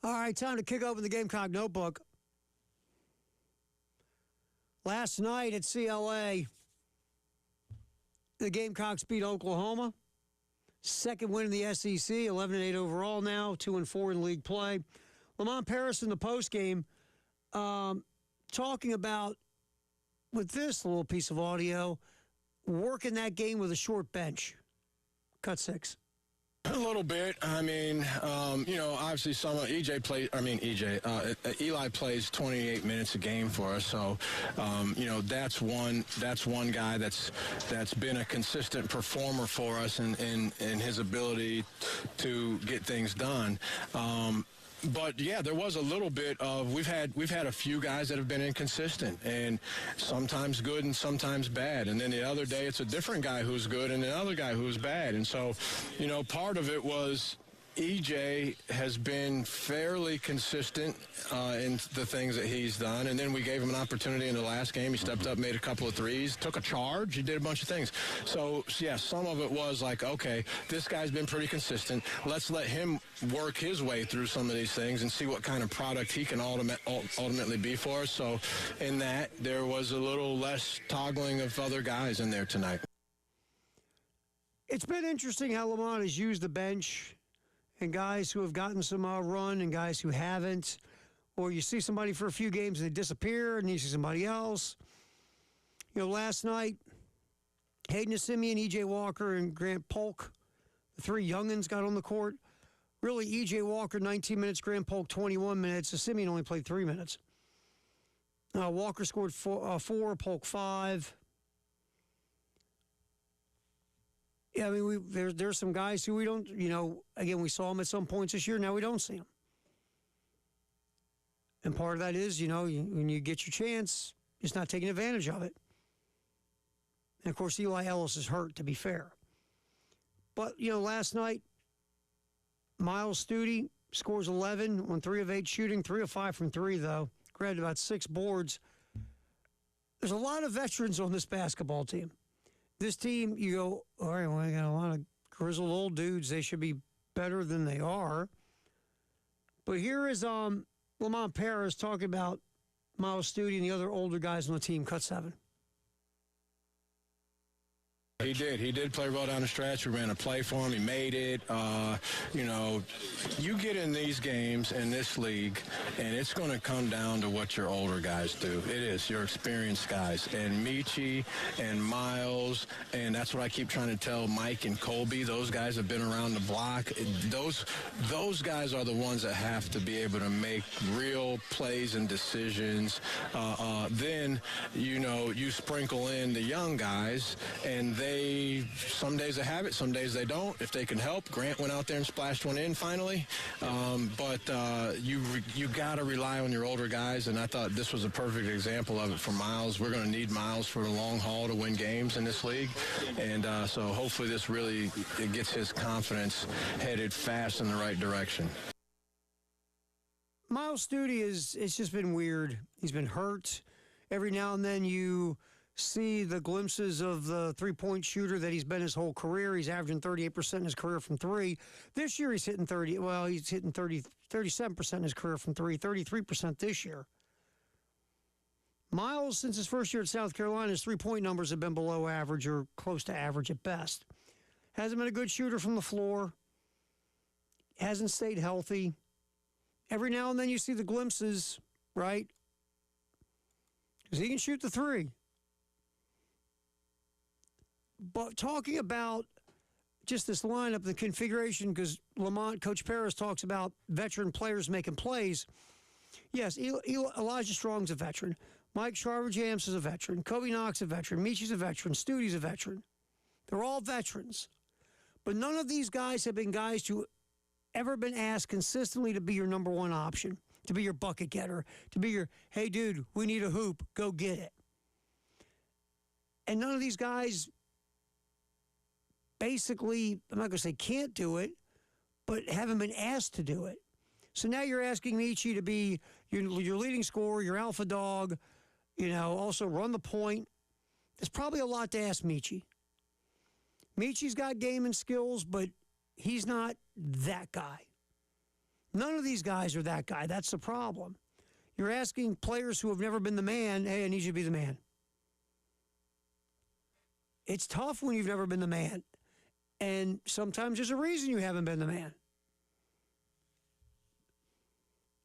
All right, time to kick open the Gamecock Notebook. Last night at CLA, the Gamecocks beat Oklahoma. Second win in the SEC, 11-8 overall now, 2-4 in league play. Lamont Paris in the postgame talking about, with this little piece of audio, working that game with a short bench. Cut 6. A little bit. I mean, obviously Eli plays 28 minutes a game for us. So, that's one guy that's been a consistent performer for us in his ability to get things done. But yeah, there was a little bit of we've had a few guys that have been inconsistent and sometimes good and sometimes bad. And then the other day it's a different guy who's good and another guy who's bad. And so, part of it was EJ has been fairly consistent in the things that he's done. And then we gave him an opportunity in the last game. He stepped up, made a couple of threes, took a charge. He did a bunch of things. So, yeah, some of it was like, okay, this guy's been pretty consistent. Let's let him work his way through some of these things and see what kind of product he can ultimately be for us. So, in that, there was a little less toggling of other guys in there tonight. It's been interesting how Lamont has used the bench and guys who have gotten some run and guys who haven't. Or you see somebody for a few games and they disappear, and you see somebody else. Last night, Hayden Simeon, E.J. Walker, and Grant Polk, the three youngins got on the court. Really, E.J. Walker, 19 minutes, Grant Polk, 21 minutes. Simeon only played 3 minutes. Walker scored 4, Polk 5. Yeah, I mean, there's some guys who we don't, again, we saw them at some points this year. Now we don't see them. And part of that is, when you get your chance, it's not taking advantage of it. And, of course, Eli Ellis is hurt, to be fair. But, last night, Miles Studi scores 11 on 3 of 8 shooting, 3 of 5 from 3, though. Grabbed about 6 boards. There's a lot of veterans on this basketball team. This team, you go, all right, well, I got a lot of grizzled old dudes. They should be better than they are. But here is Lamont Paris talking about Miles Studi and the other older guys on the team. Cut 7. He did play well down the stretch. We ran a play for him. He made it. You get in these games in this league, and it's going to come down to what your older guys do. It is, your experienced guys. And Michi and Miles, and that's what I keep trying to tell Mike and Colby. Those guys have been around the block. Those guys are the ones that have to be able to make real plays and decisions. Then, you sprinkle in the young guys, and some days they have it, some days they don't. If they can help, Grant went out there and splashed one in finally. But you got to rely on your older guys, and I thought this was a perfect example of it for Miles. We're going to need Miles for the long haul to win games in this league, and so hopefully this really gets his confidence headed fast in the right direction. Miles Studi it's just been weird. He's been hurt. Every now and then you see the glimpses of the three-point shooter that he's been his whole career. He's averaging 38% in his career from 3. This year he's hitting 37% in his career from 3, 33% this year. Miles, since his first year at South Carolina, his three-point numbers have been below average or close to average at best. Hasn't been a good shooter from the floor. Hasn't stayed healthy. Every now and then you see the glimpses, right? Because he can shoot the 3. But talking about just this lineup, the configuration, because Coach Paris talks about veteran players making plays. Yes, Elijah Strong's a veteran. Mike Sharver-Jams is a veteran. Kobe Knox a veteran. Michi's a veteran. Studi's a veteran. They're all veterans. But none of these guys have been guys who ever been asked consistently to be your number one option, to be your bucket getter, to be your, hey, dude, we need a hoop, go get it. And none of these guys basically, I'm not going to say can't do it, but haven't been asked to do it. So now you're asking Michi to be your leading scorer, your alpha dog, also run the point. There's probably a lot to ask Michi. Michi's got game and skills, but he's not that guy. None of these guys are that guy. That's the problem. You're asking players who have never been the man, hey, I need you to be the man. It's tough when you've never been the man. And sometimes there's a reason you haven't been the man.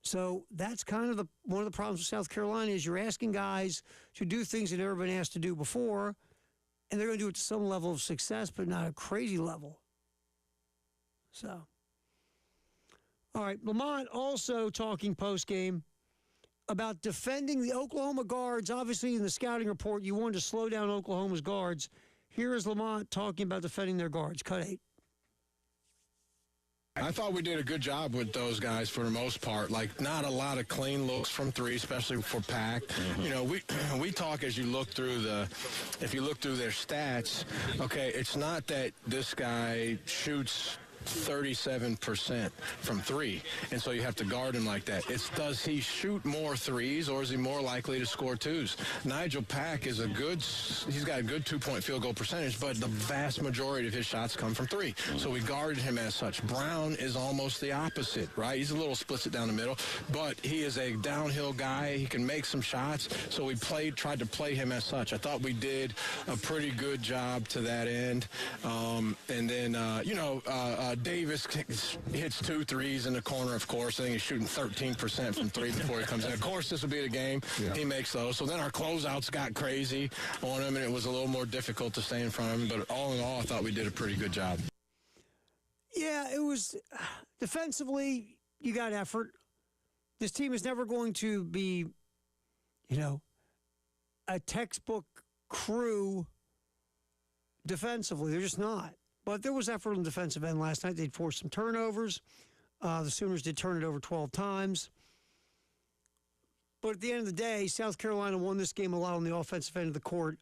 So that's kind of one of the problems with South Carolina is you're asking guys to do things they've never been asked to do before, and they're going to do it to some level of success, but not a crazy level. So, all right, Lamont also talking post-game about defending the Oklahoma guards. Obviously, in the scouting report, you wanted to slow down Oklahoma's guards. Here is Lamont talking about defending their guards. Cut 8. I thought we did a good job with those guys for the most part. Like, not a lot of clean looks from three, especially for Pack. Mm-hmm. You know, we talk as you look through if you look through their stats, okay, it's not that this guy shoots 37% from three, and so you have to guard him like that. It's does he shoot more threes, or is he more likely to score twos? Nigel Pack is he's got a good 2-point field goal percentage, but the vast majority of his shots come from three. So we guarded him as such. Brown is almost the opposite, right? He's a little splits it down the middle, but he is a downhill guy. He can make some shots, so we tried to play him as such. I thought we did a pretty good job to that end. And then, Davis hits 2 threes in the corner, of course. I think he's shooting 13% from three before he comes in. Of course, this will be the game. Yeah. He makes those. So then our closeouts got crazy on him, and it was a little more difficult to stay in front of him. But all in all, I thought we did a pretty good job. Yeah, it was defensively, you got effort. This team is never going to be, a textbook crew defensively. They're just not. But there was effort on the defensive end last night. They'd forced some turnovers. The Sooners did turn it over 12 times. But at the end of the day, South Carolina won this game a lot on the offensive end of the court,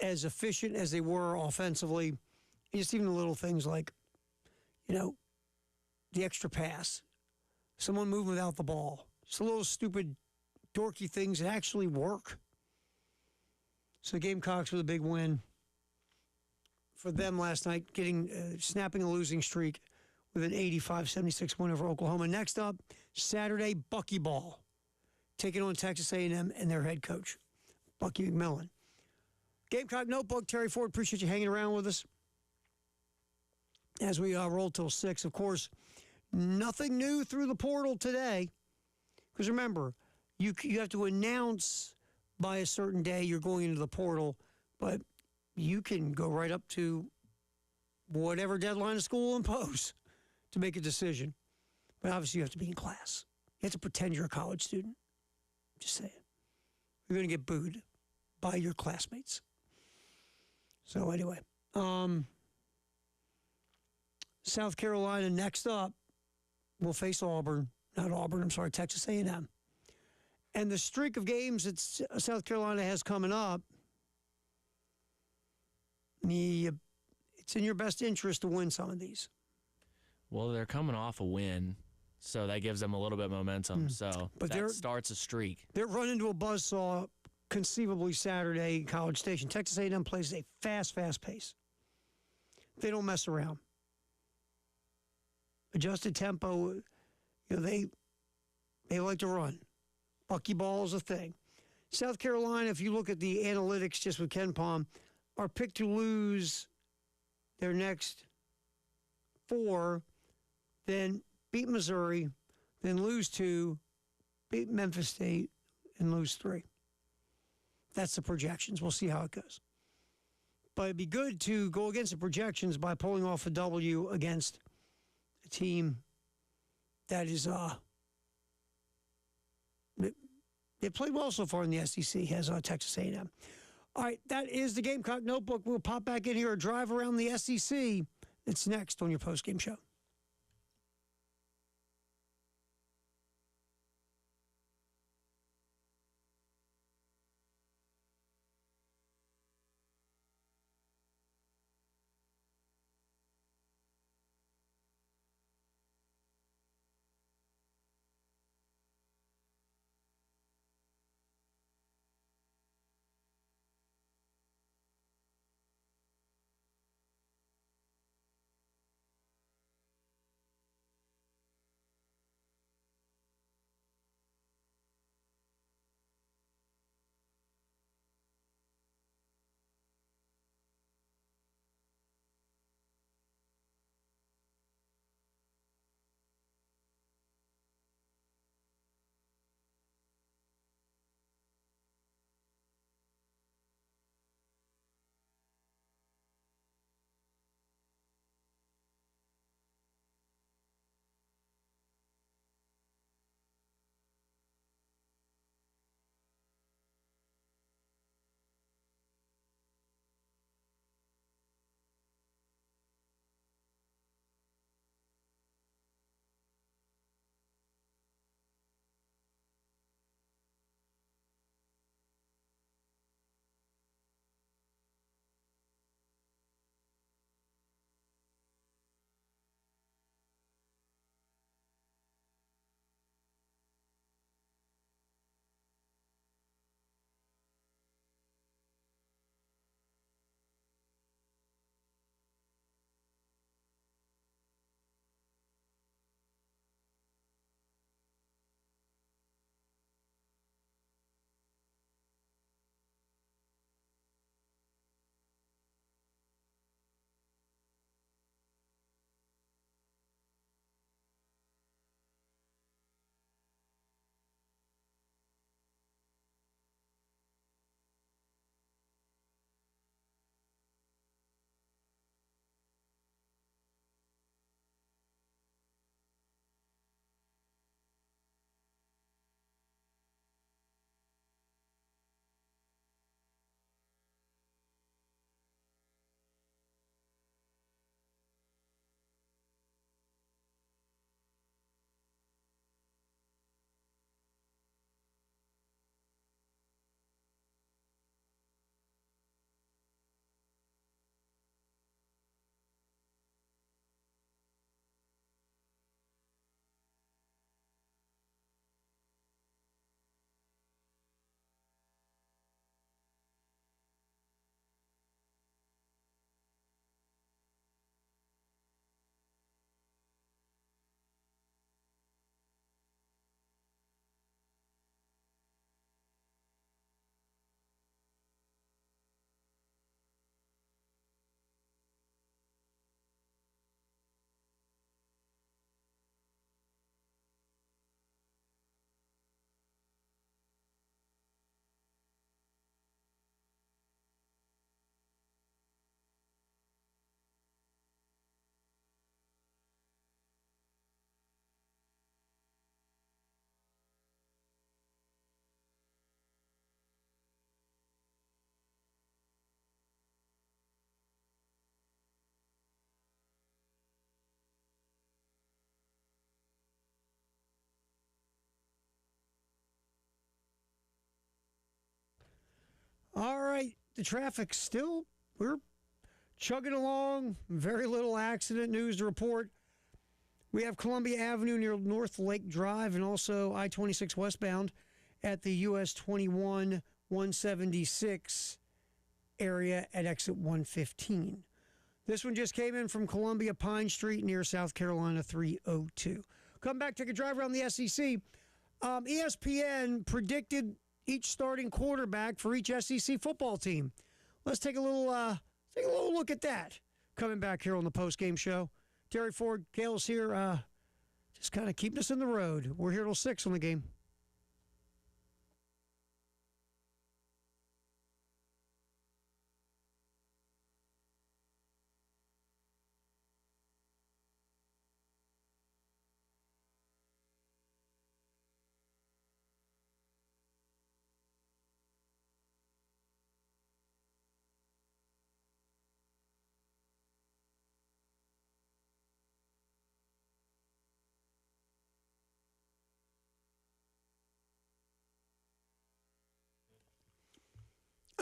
as efficient as they were offensively. And just even the little things like, the extra pass, someone moving without the ball. Just a little stupid, dorky things that actually work. So the Gamecocks with a big win for them last night, snapping a losing streak with an 85-76 win over Oklahoma. Next up, Saturday, Buckyball, taking on Texas A&M and their head coach, Bucky McMillan. Gamecock Notebook, Terry Ford, appreciate you hanging around with us as we roll till 6. Of course, nothing new through the portal today, because remember, you have to announce by a certain day you're going into the portal, but you can go right up to whatever deadline the school will impose to make a decision. But obviously you have to be in class. You have to pretend you're a college student. Just saying. You're going to get booed by your classmates. So anyway, South Carolina next up will face Texas A&M. And the streak of games that South Carolina has coming up, it's in your best interest to win some of these. Well, they're coming off a win, so that gives them a little bit of momentum. So that starts a streak. They're running into a buzzsaw conceivably Saturday in College Station. Texas A&M plays a fast pace. They don't mess around. Adjusted tempo, they like to run. Buckyball is a thing. South Carolina, if you look at the analytics just with Ken Palm, are picked to lose their next 4, then beat Missouri, then lose 2, beat Memphis State, and lose 3. That's the projections. We'll see how it goes. But it'd be good to go against the projections by pulling off a W against a team that is they played well so far in the SEC, has Texas A&M. All right, that is the Gamecock Notebook. We'll pop back in here, a drive around the SEC. It's next on your postgame show. All right, the traffic still, we're chugging along. Very little accident news to report. We have Columbia Avenue near North Lake Drive and also I-26 westbound at the US 21 176 area at exit 115. This one just came in from Columbia Pine Street near South Carolina 302. Come back, take a drive around the SEC. ESPN predicted each starting quarterback for each SEC football team. Let's take a little look at that. Coming back here on the post-game show. Terry Ford, Gale's here, just kind of keeping us in the road. We're here till 6 on the game.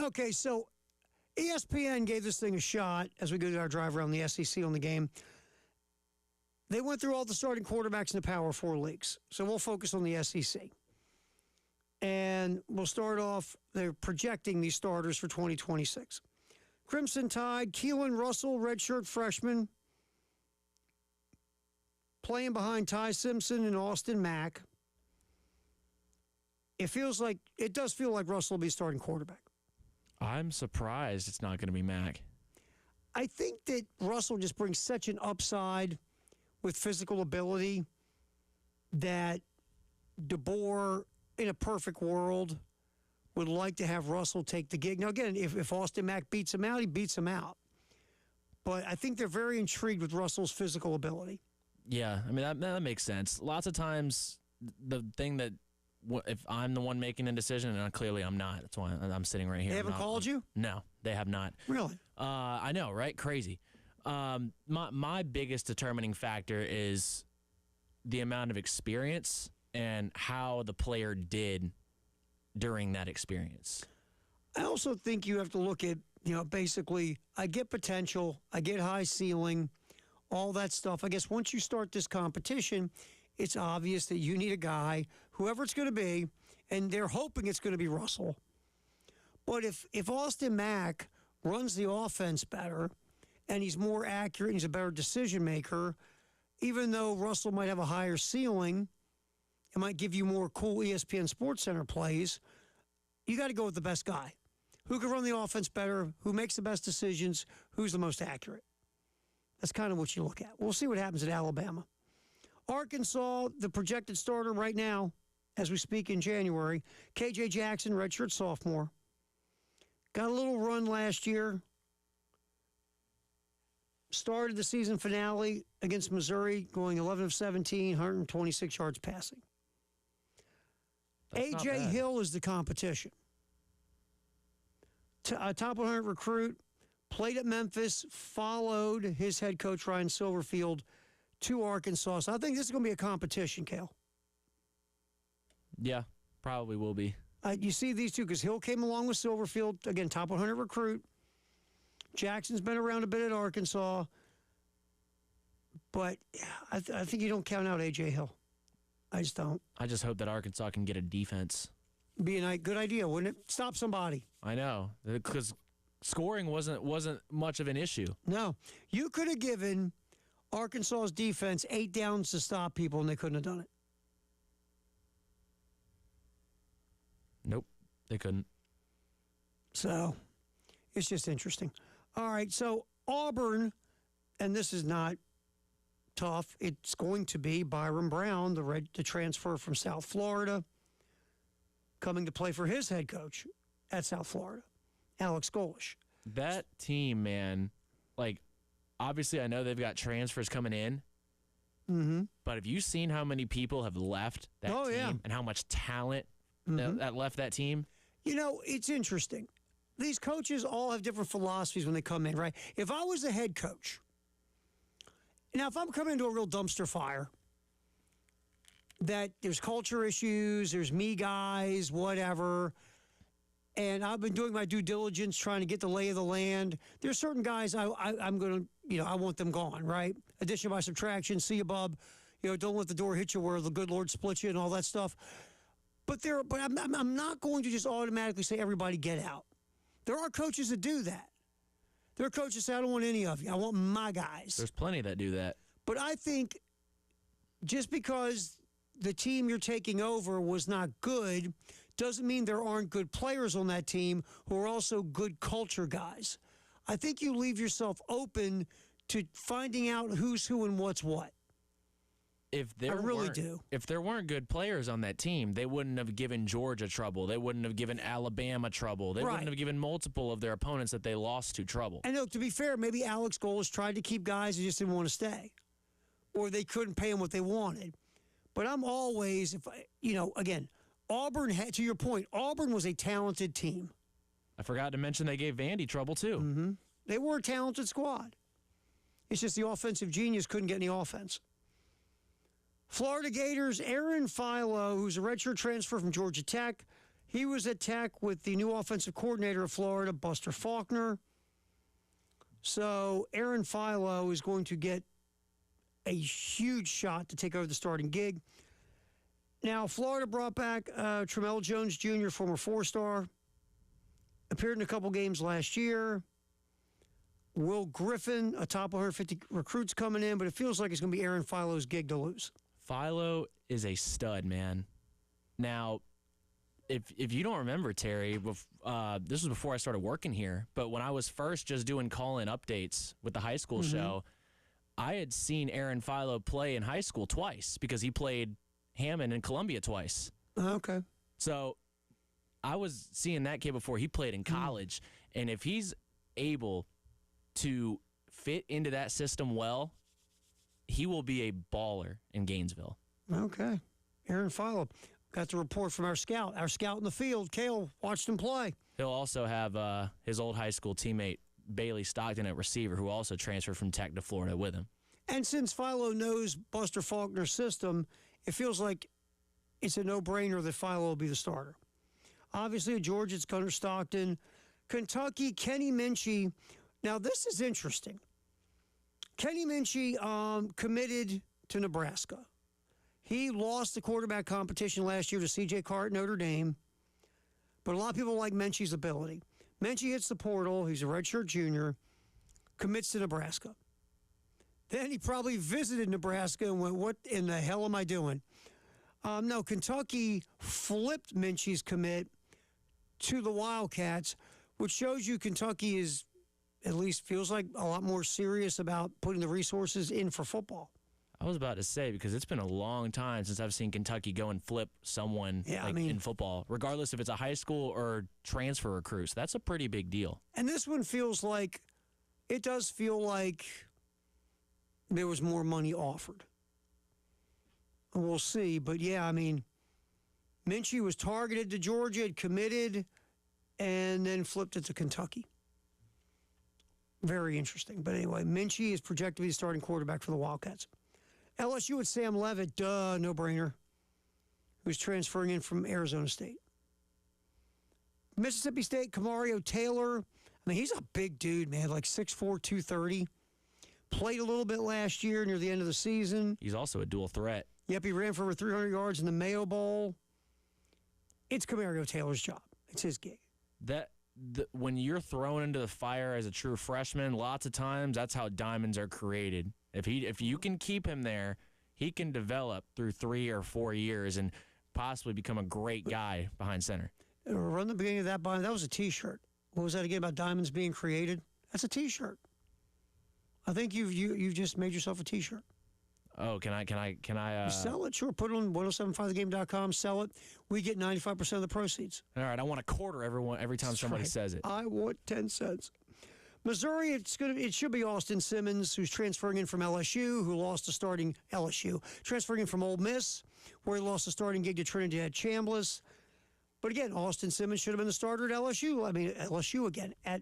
Okay, so ESPN gave this thing a shot as we go to our drive around the SEC on the game. They went through all the starting quarterbacks in the Power 4 leagues, so we'll focus on the SEC. And we'll start off, they're projecting these starters for 2026. Crimson Tide, Keelan Russell, redshirt freshman, playing behind Ty Simpson and Austin Mack. It does feel like Russell will be starting quarterback. I'm surprised it's not going to be Mac. I think that Russell just brings such an upside with physical ability that DeBoer, in a perfect world, would like to have Russell take the gig. Now, again, if Austin Mack beats him out, he beats him out. But I think they're very intrigued with Russell's physical ability. Yeah, I mean, that makes sense. Lots of times, the thing that if I'm the one making a decision, and clearly I'm not. That's why I'm sitting right here. They haven't called you? No, they have not. Really? I know, right? Crazy. My biggest determining factor is the amount of experience and how the player did during that experience. I also think you have to look at, basically, I get potential, I get high ceiling, all that stuff. I guess once you start this competition, it's obvious that you need a guy, whoever it's going to be, and they're hoping it's going to be Russell. But if Austin Mack runs the offense better and he's more accurate and he's a better decision maker, even though Russell might have a higher ceiling, it might give you more cool ESPN SportsCenter plays, you got to go with the best guy. Who can run the offense better, who makes the best decisions, who's the most accurate. That's kind of what you look at. We'll see what happens at Alabama. Arkansas, the projected starter right now, as we speak in January, KJ Jackson, redshirt sophomore. Got a little run last year. Started the season finale against Missouri, going 11 of 17, 126 yards passing. A.J. Hill is the competition. A top 100 recruit, played at Memphis, followed his head coach, Ryan Silverfield, to Arkansas. So I think this is going to be a competition, Cale. Yeah, probably will be. You see these two because Hill came along with Silverfield, again, top 100 recruit. Jackson's been around a bit at Arkansas. But I think you don't count out A.J. Hill. I just don't. I just hope that Arkansas can get a defense. Be a good idea, wouldn't it? Stop somebody. I know, because scoring wasn't much of an issue. No. You could have given Arkansas's defense 8 downs to stop people, and they couldn't have done it. Nope, they couldn't. So, it's just interesting. All right, so Auburn, and this is not tough. It's going to be Byron Brown, the transfer from South Florida, coming to play for his head coach at South Florida, Alex Golish. That team, man, obviously I know they've got transfers coming in, but have you seen how many people have left that team and how much talent that left that team? It's interesting. These coaches all have different philosophies when they come in, right? If I was a head coach, now if I'm coming into a real dumpster fire, that there's culture issues, there's me guys, whatever, And I've been doing my due diligence, trying to get the lay of the land. There's certain guys I'm going to, I want them gone, right? Addition by subtraction, see you, bub. Don't let the door hit you where the good Lord splits you and all that stuff. But I'm not going to just automatically say everybody get out. There are coaches that do that. There are coaches that say, I don't want any of you. I want my guys. There's plenty that do that. But I think just because the team you're taking over was not good doesn't mean there aren't good players on that team who are also good culture guys. I think you leave yourself open to finding out who's who and what's what. I really do. If there weren't good players on that team, they wouldn't have given Georgia trouble. They wouldn't have given Alabama trouble. They wouldn't have given multiple of their opponents that they lost to trouble. And look, to be fair, maybe Alex Goles tried to keep guys who just didn't want to stay, or they couldn't pay them what they wanted. But I'm always, again, Auburn had, to your point, Auburn was a talented team. I forgot to mention they gave Vandy trouble too. Mm-hmm. They were a talented squad. It's just the offensive genius couldn't get any offense. Florida Gators, Aaron Philo, who's a redshirt transfer from Georgia Tech. He was at Tech with the new offensive coordinator of Florida, Buster Faulkner. So Aaron Philo is going to get a huge shot to take over the starting gig. Now, Florida brought back Tramell Jones Jr., former four-star. Appeared in a couple games last year. Will Griffin, a top 150 recruits coming in, but it feels like it's going to be Aaron Philo's gig to lose. Philo is a stud, man. Now, if you don't remember, Terry, this was before I started working here, but when I was first just doing call-in updates with the high school show, I had seen Aaron Philo play in high school twice because he played Hammond and Columbia twice. Okay. So I was seeing that kid before he played in college, and if he's able to fit into that system well, he will be a baller in Gainesville. Okay. Aaron Philo. Got the report from our scout in the field. Cale watched him play. He'll also have his old high school teammate, Bailey Stockton, at receiver, who also transferred from Tech to Florida with him. And since Philo knows Buster Faulkner's system, it feels like it's a no-brainer that Philo will be the starter. Obviously, at Georgia, it's Gunnar Stockton. Kentucky, Kenny Minchie. Now, this is interesting. Kenny Minchie committed to Nebraska. He lost the quarterback competition last year to C.J. Cart, Notre Dame. But a lot of people like Minchie's ability. Minchie hits the portal. He's a redshirt junior. Commits to Nebraska. Then he probably visited Nebraska and went, what in the hell am I doing? No, Kentucky flipped Minchie's commit to the Wildcats, which shows you Kentucky is, at least feels like, a lot more serious about putting the resources in for football. I was about to say, because it's been a long time since I've seen Kentucky go and flip someone in football, regardless if it's a high school or transfer recruits. That's a pretty big deal. And this one it does feel like there was more money offered. We'll see. But, yeah, Minchie was targeted to Georgia, had committed, and then flipped it to Kentucky. Very interesting. But anyway, Minchie is projected to be the starting quarterback for the Wildcats. LSU with Sam Levitt, no-brainer, who's transferring in from Arizona State. Mississippi State, Kamario Taylor. He's a big dude, man, like 6'4", 230. Played a little bit last year near the end of the season. He's also a dual threat. Yep, he ran for over 300 yards in the Mayo Bowl. It's Kamario Taylor's job. It's his gig. When you're thrown into the fire as a true freshman, lots of times that's how diamonds are created. If you can keep him there, he can develop through 3 or 4 years and possibly become a great guy behind center. Run the beginning of that by. That was a T-shirt. What was that again about diamonds being created? That's a T-shirt. I think you've just made yourself a T-shirt. Oh, can I sell it? Sure. Put it on 1075thegame.com. Sell it. We get 95% of the proceeds. All right. I want a quarter every time somebody says it. I want 10 cents. Missouri, it should be Austin Simmons, who's transferring in from LSU, who lost the starting LSU. Transferring in from Ole Miss, where he lost the starting gig to Trinidad Chambliss. But again, Austin Simmons should have been the starter at LSU. LSU again at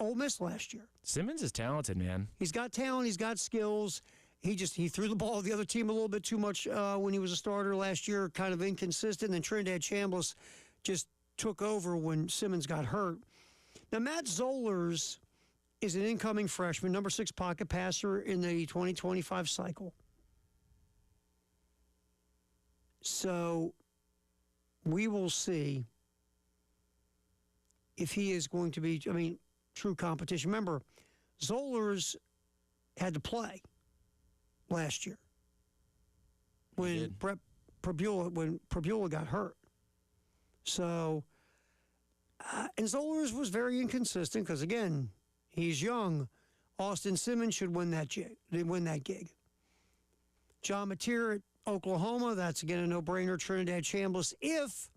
Ole Miss last year. Simmons is talented, man. He's got talent. He's got skills. He threw the ball to the other team a little bit too much when he was a starter last year, kind of inconsistent. And Trinidad Chambliss just took over when Simmons got hurt. Now, Matt Zollers is an incoming freshman, number 6 pocket passer in the 2025 cycle. So we will see if he is going to be, true competition. Remember, Zollers had to play last year when Prabula got hurt. So, and Zollers was very inconsistent because, again, he's young. Austin Simmons should win that gig. John Mateer at Oklahoma, that's, again, a no-brainer. Trinidad Chambliss, if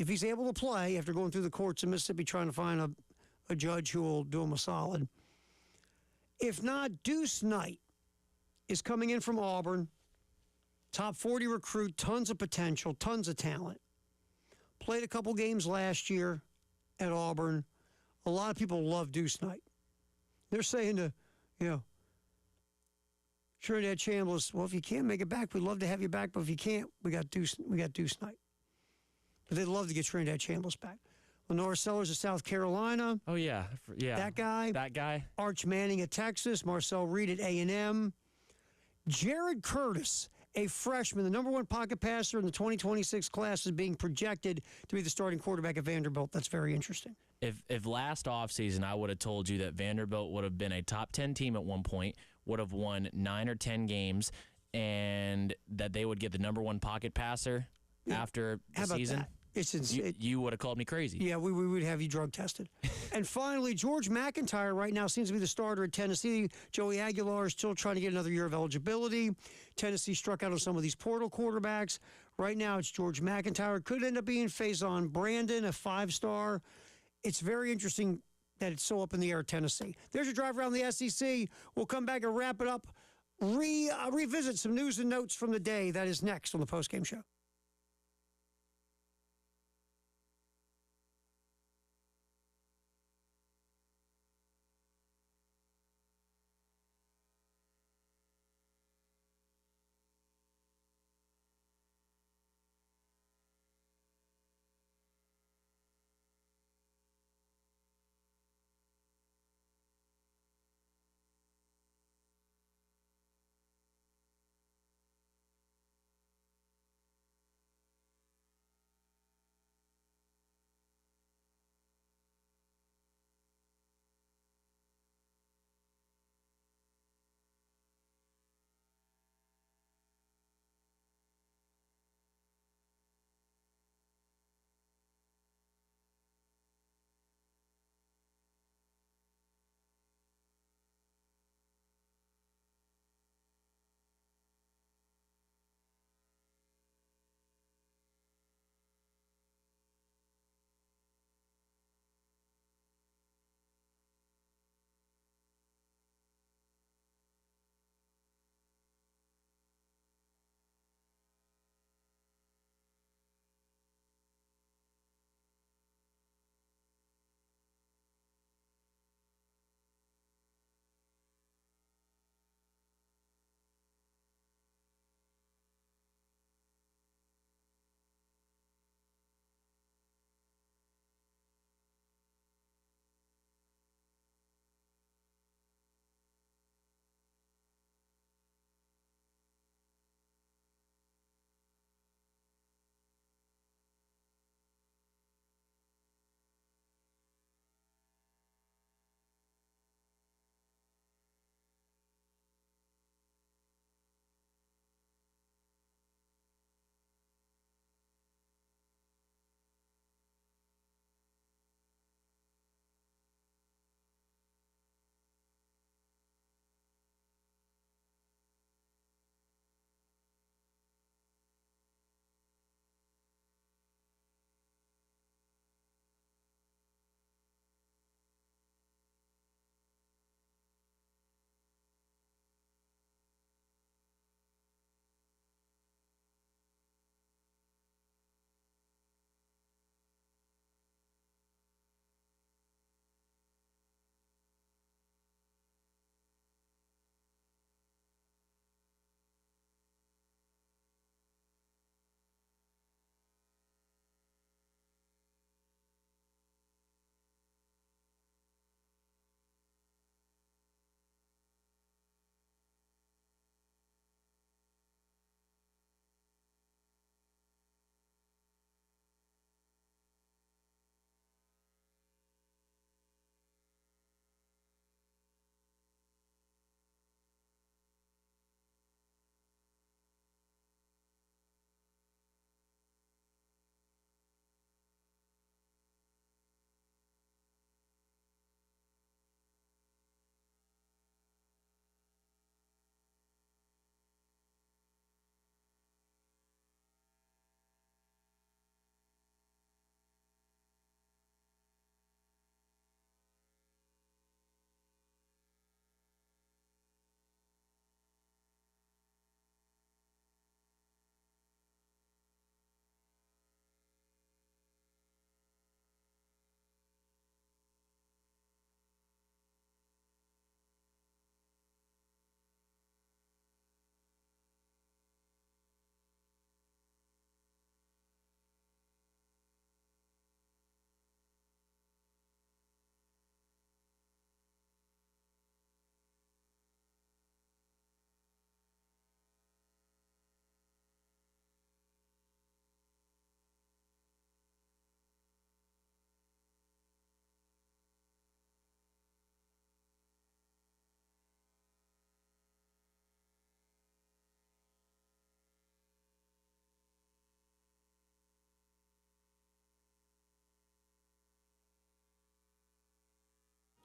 he's able to play after going through the courts in Mississippi trying to find a judge who will do him a solid. If not, Deuce Knight is coming in from Auburn. Top 40 recruit, tons of potential, tons of talent. Played a couple games last year at Auburn. A lot of people love Deuce Knight. They're saying to, Trinidad Chambliss, well, if you can't make it back, we'd love to have you back, but if you can't, we got Deuce Knight. But they'd love to get Trinidad Chambliss back. Lenore Sellers of South Carolina. Oh, yeah. That guy. Arch Manning at Texas. Marcel Reed at A&M. Jared Curtis, a freshman, the number 1 pocket passer in the 2026 class, is being projected to be the starting quarterback at Vanderbilt. That's very interesting. If last offseason I would have told you that Vanderbilt would have been a top 10 team at one point, would have won 9 or 10 games, and that they would get the number 1 pocket passer after the season, that? You would have called me crazy. Yeah, we would have you drug tested. And finally, George McIntyre right now seems to be the starter at Tennessee. Joey Aguilar is still trying to get another year of eligibility. Tennessee struck out on some of these portal quarterbacks. Right now, it's George McIntyre. Could end up being Faison Brandon, a 5-star. It's very interesting that it's so up in the air at Tennessee. There's your drive around the SEC. We'll come back and wrap it up. Revisit some news and notes from the day. That is next on the postgame show.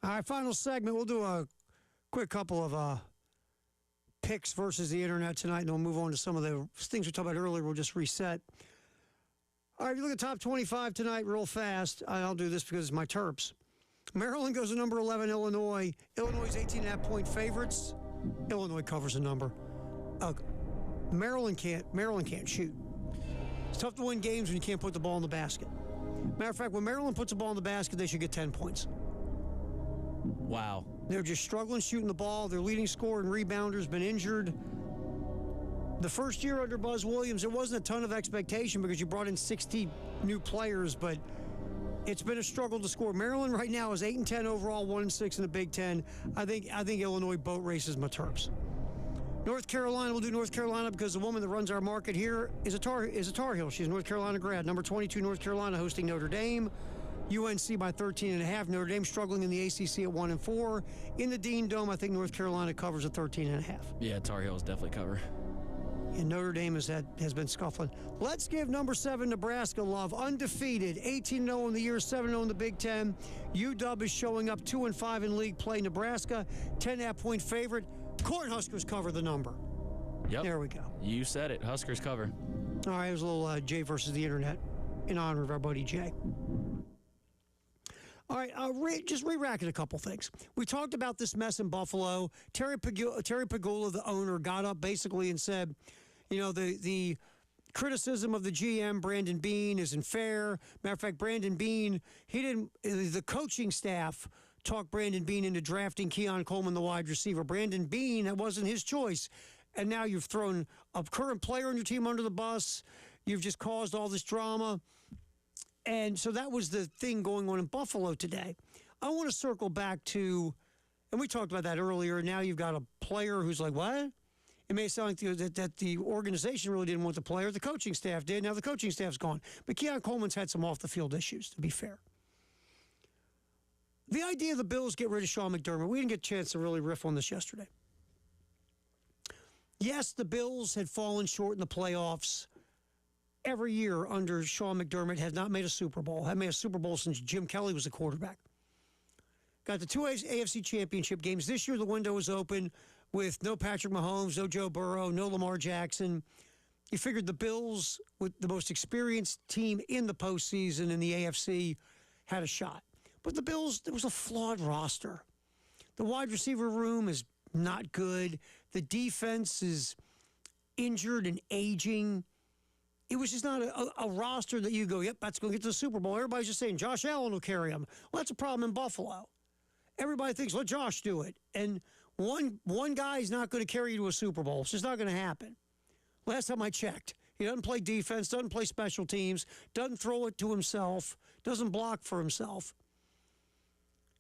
All right, final segment. We'll do a quick couple of picks versus the internet tonight, and we'll move on to some of the things we talked about earlier. We'll just reset. All right, if you look at top 25 tonight real fast, I'll do this because it's my Terps. Maryland goes to number 11, Illinois. Illinois is 18.5-point favorites. Illinois covers the number. Maryland can't shoot. It's tough to win games when you can't put the ball in the basket. Matter of fact, when Maryland puts the ball in the basket, they should get 10 points. Wow. They're just struggling shooting the ball. Their leading scorer and rebounder has been injured. The first year under Buzz Williams, there wasn't a ton of expectation because you brought in 60 new players, but it's been a struggle to score. Maryland right now is 8-10 overall, 1-6 in the Big Ten. I think Illinois boat races my Terps. North Carolina, we'll do North Carolina because the woman that runs our market here is a Tar Heel. She's a North Carolina grad. Number 22, North Carolina hosting Notre Dame. UNC by 13.5. Notre Dame struggling in the ACC at 1-4. In the Dean Dome, I think North Carolina covers at 13.5. Yeah, Tar Heels definitely cover. And Notre Dame has been scuffling. Let's give number 7 Nebraska love. Undefeated, 18-0 in the year, 7-0 in the Big Ten. UW is showing up 2-5 in league play. Nebraska, 10.5-point favorite. Cornhuskers cover the number. Yep. There we go. You said it. Huskers cover. All right, it was a little Jay versus the internet in honor of our buddy Jay. All right, just re-racking a couple things. We talked about this mess in Buffalo. Terry Pagula, the owner, got up basically and said, you know, the criticism of the GM, Brandon Beane, isn't fair. Matter of fact, Brandon Beane, the coaching staff talked Brandon Beane into drafting Keon Coleman, the wide receiver. Brandon Beane, that wasn't his choice. And now you've thrown a current player on your team under the bus. You've just caused all this drama. And so that was the thing going on in Buffalo today. I want to circle back to, and we talked about that earlier, now you've got a player who's like, what? It may sound like that the organization really didn't want the player. The coaching staff did. Now the coaching staff's gone. But Keon Coleman's had some off-the-field issues, to be fair. The idea the Bills get rid of Sean McDermott, we didn't get a chance to really riff on this yesterday. Yes, the Bills had fallen short in the playoffs every year under Sean McDermott, had not made a Super Bowl. Hadn't made a Super Bowl since Jim Kelly was the quarterback. Got the two AFC championship games. This year the window was open with no Patrick Mahomes, no Joe Burrow, no Lamar Jackson. You figured the Bills, with the most experienced team in the postseason in the AFC, had a shot. But the Bills, there was a flawed roster. The wide receiver room is not good. The defense is injured and aging. It was just not a roster that you go, yep, that's going to get to the Super Bowl. Everybody's just saying Josh Allen will carry them. Well, that's a problem in Buffalo. Everybody thinks, let Josh do it. And one guy is not going to carry you to a Super Bowl. It's just not going to happen. Last time I checked, he doesn't play defense, doesn't play special teams, doesn't throw it to himself, doesn't block for himself.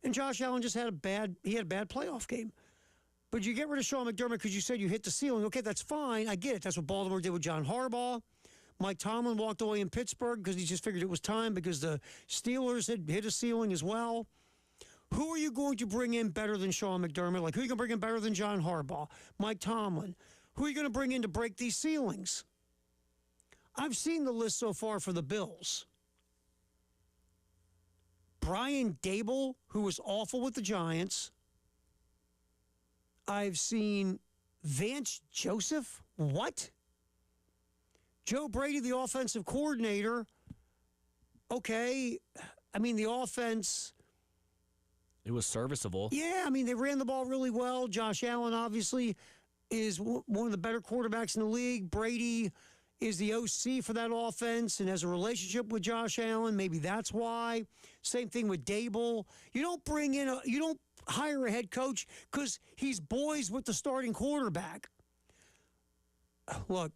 And Josh Allen just had a bad playoff game. But you get rid of Sean McDermott because you said you hit the ceiling. Okay, that's fine. I get it. That's what Baltimore did with John Harbaugh. Mike Tomlin walked away in Pittsburgh because he just figured it was time because the Steelers had hit a ceiling as well. Who are you going to bring in better than Sean McDermott? Like, who are you going to bring in better than John Harbaugh? Mike Tomlin. Who are you going to bring in to break these ceilings? I've seen the list so far for the Bills. Brian Dable, who was awful with the Giants. I've seen Vance Joseph. What? Joe Brady, the offensive coordinator. Okay. I mean, the offense. It was serviceable. Yeah, I mean, they ran the ball really well. Josh Allen, obviously, is one of the better quarterbacks in the league. Brady is the OC for that offense and has a relationship with Josh Allen. Maybe that's why. Same thing with Dable. You don't hire a head coach because he's boys with the starting quarterback. Look,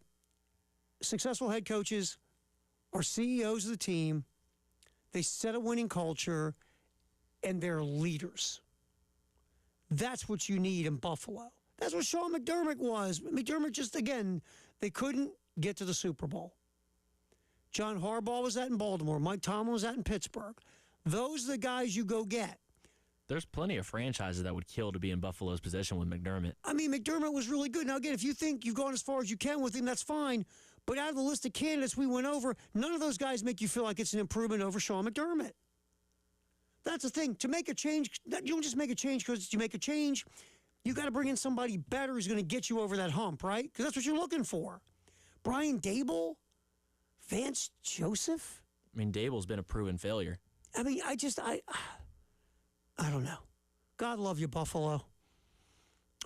successful head coaches are CEOs of the team. They set a winning culture, and they're leaders. That's what you need in Buffalo. That's what Sean McDermott was. McDermott just, again, they couldn't get to the Super Bowl. John Harbaugh was that in Baltimore. Mike Tomlin was that in Pittsburgh. Those are the guys you go get. There's plenty of franchises that would kill to be in Buffalo's position with McDermott. I mean, McDermott was really good. Now, again, if you think you've gone as far as you can with him, that's fine. But out of the list of candidates we went over, none of those guys make you feel like it's an improvement over Sean McDermott. That's the thing. To make a change, you don't just make a change because you make a change. You got to bring in somebody better who's going to get you over that hump, right? Because that's what you're looking for. Brian Dable? Vance Joseph? I mean, Dable's been a proven failure. I mean, I don't know. God love you, Buffalo.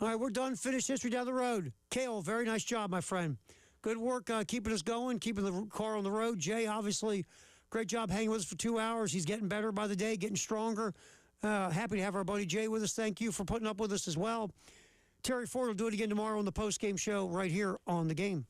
All right, we're done. Finished history down the road. Cale, very nice job, my friend. Good work keeping us going, keeping the car on the road. Jay, obviously, great job hanging with us for 2 hours. He's getting better by the day, getting stronger. Happy to have our buddy Jay with us. Thank you for putting up with us as well. Terry Ford will do it again tomorrow on the post-game show right here on The Game.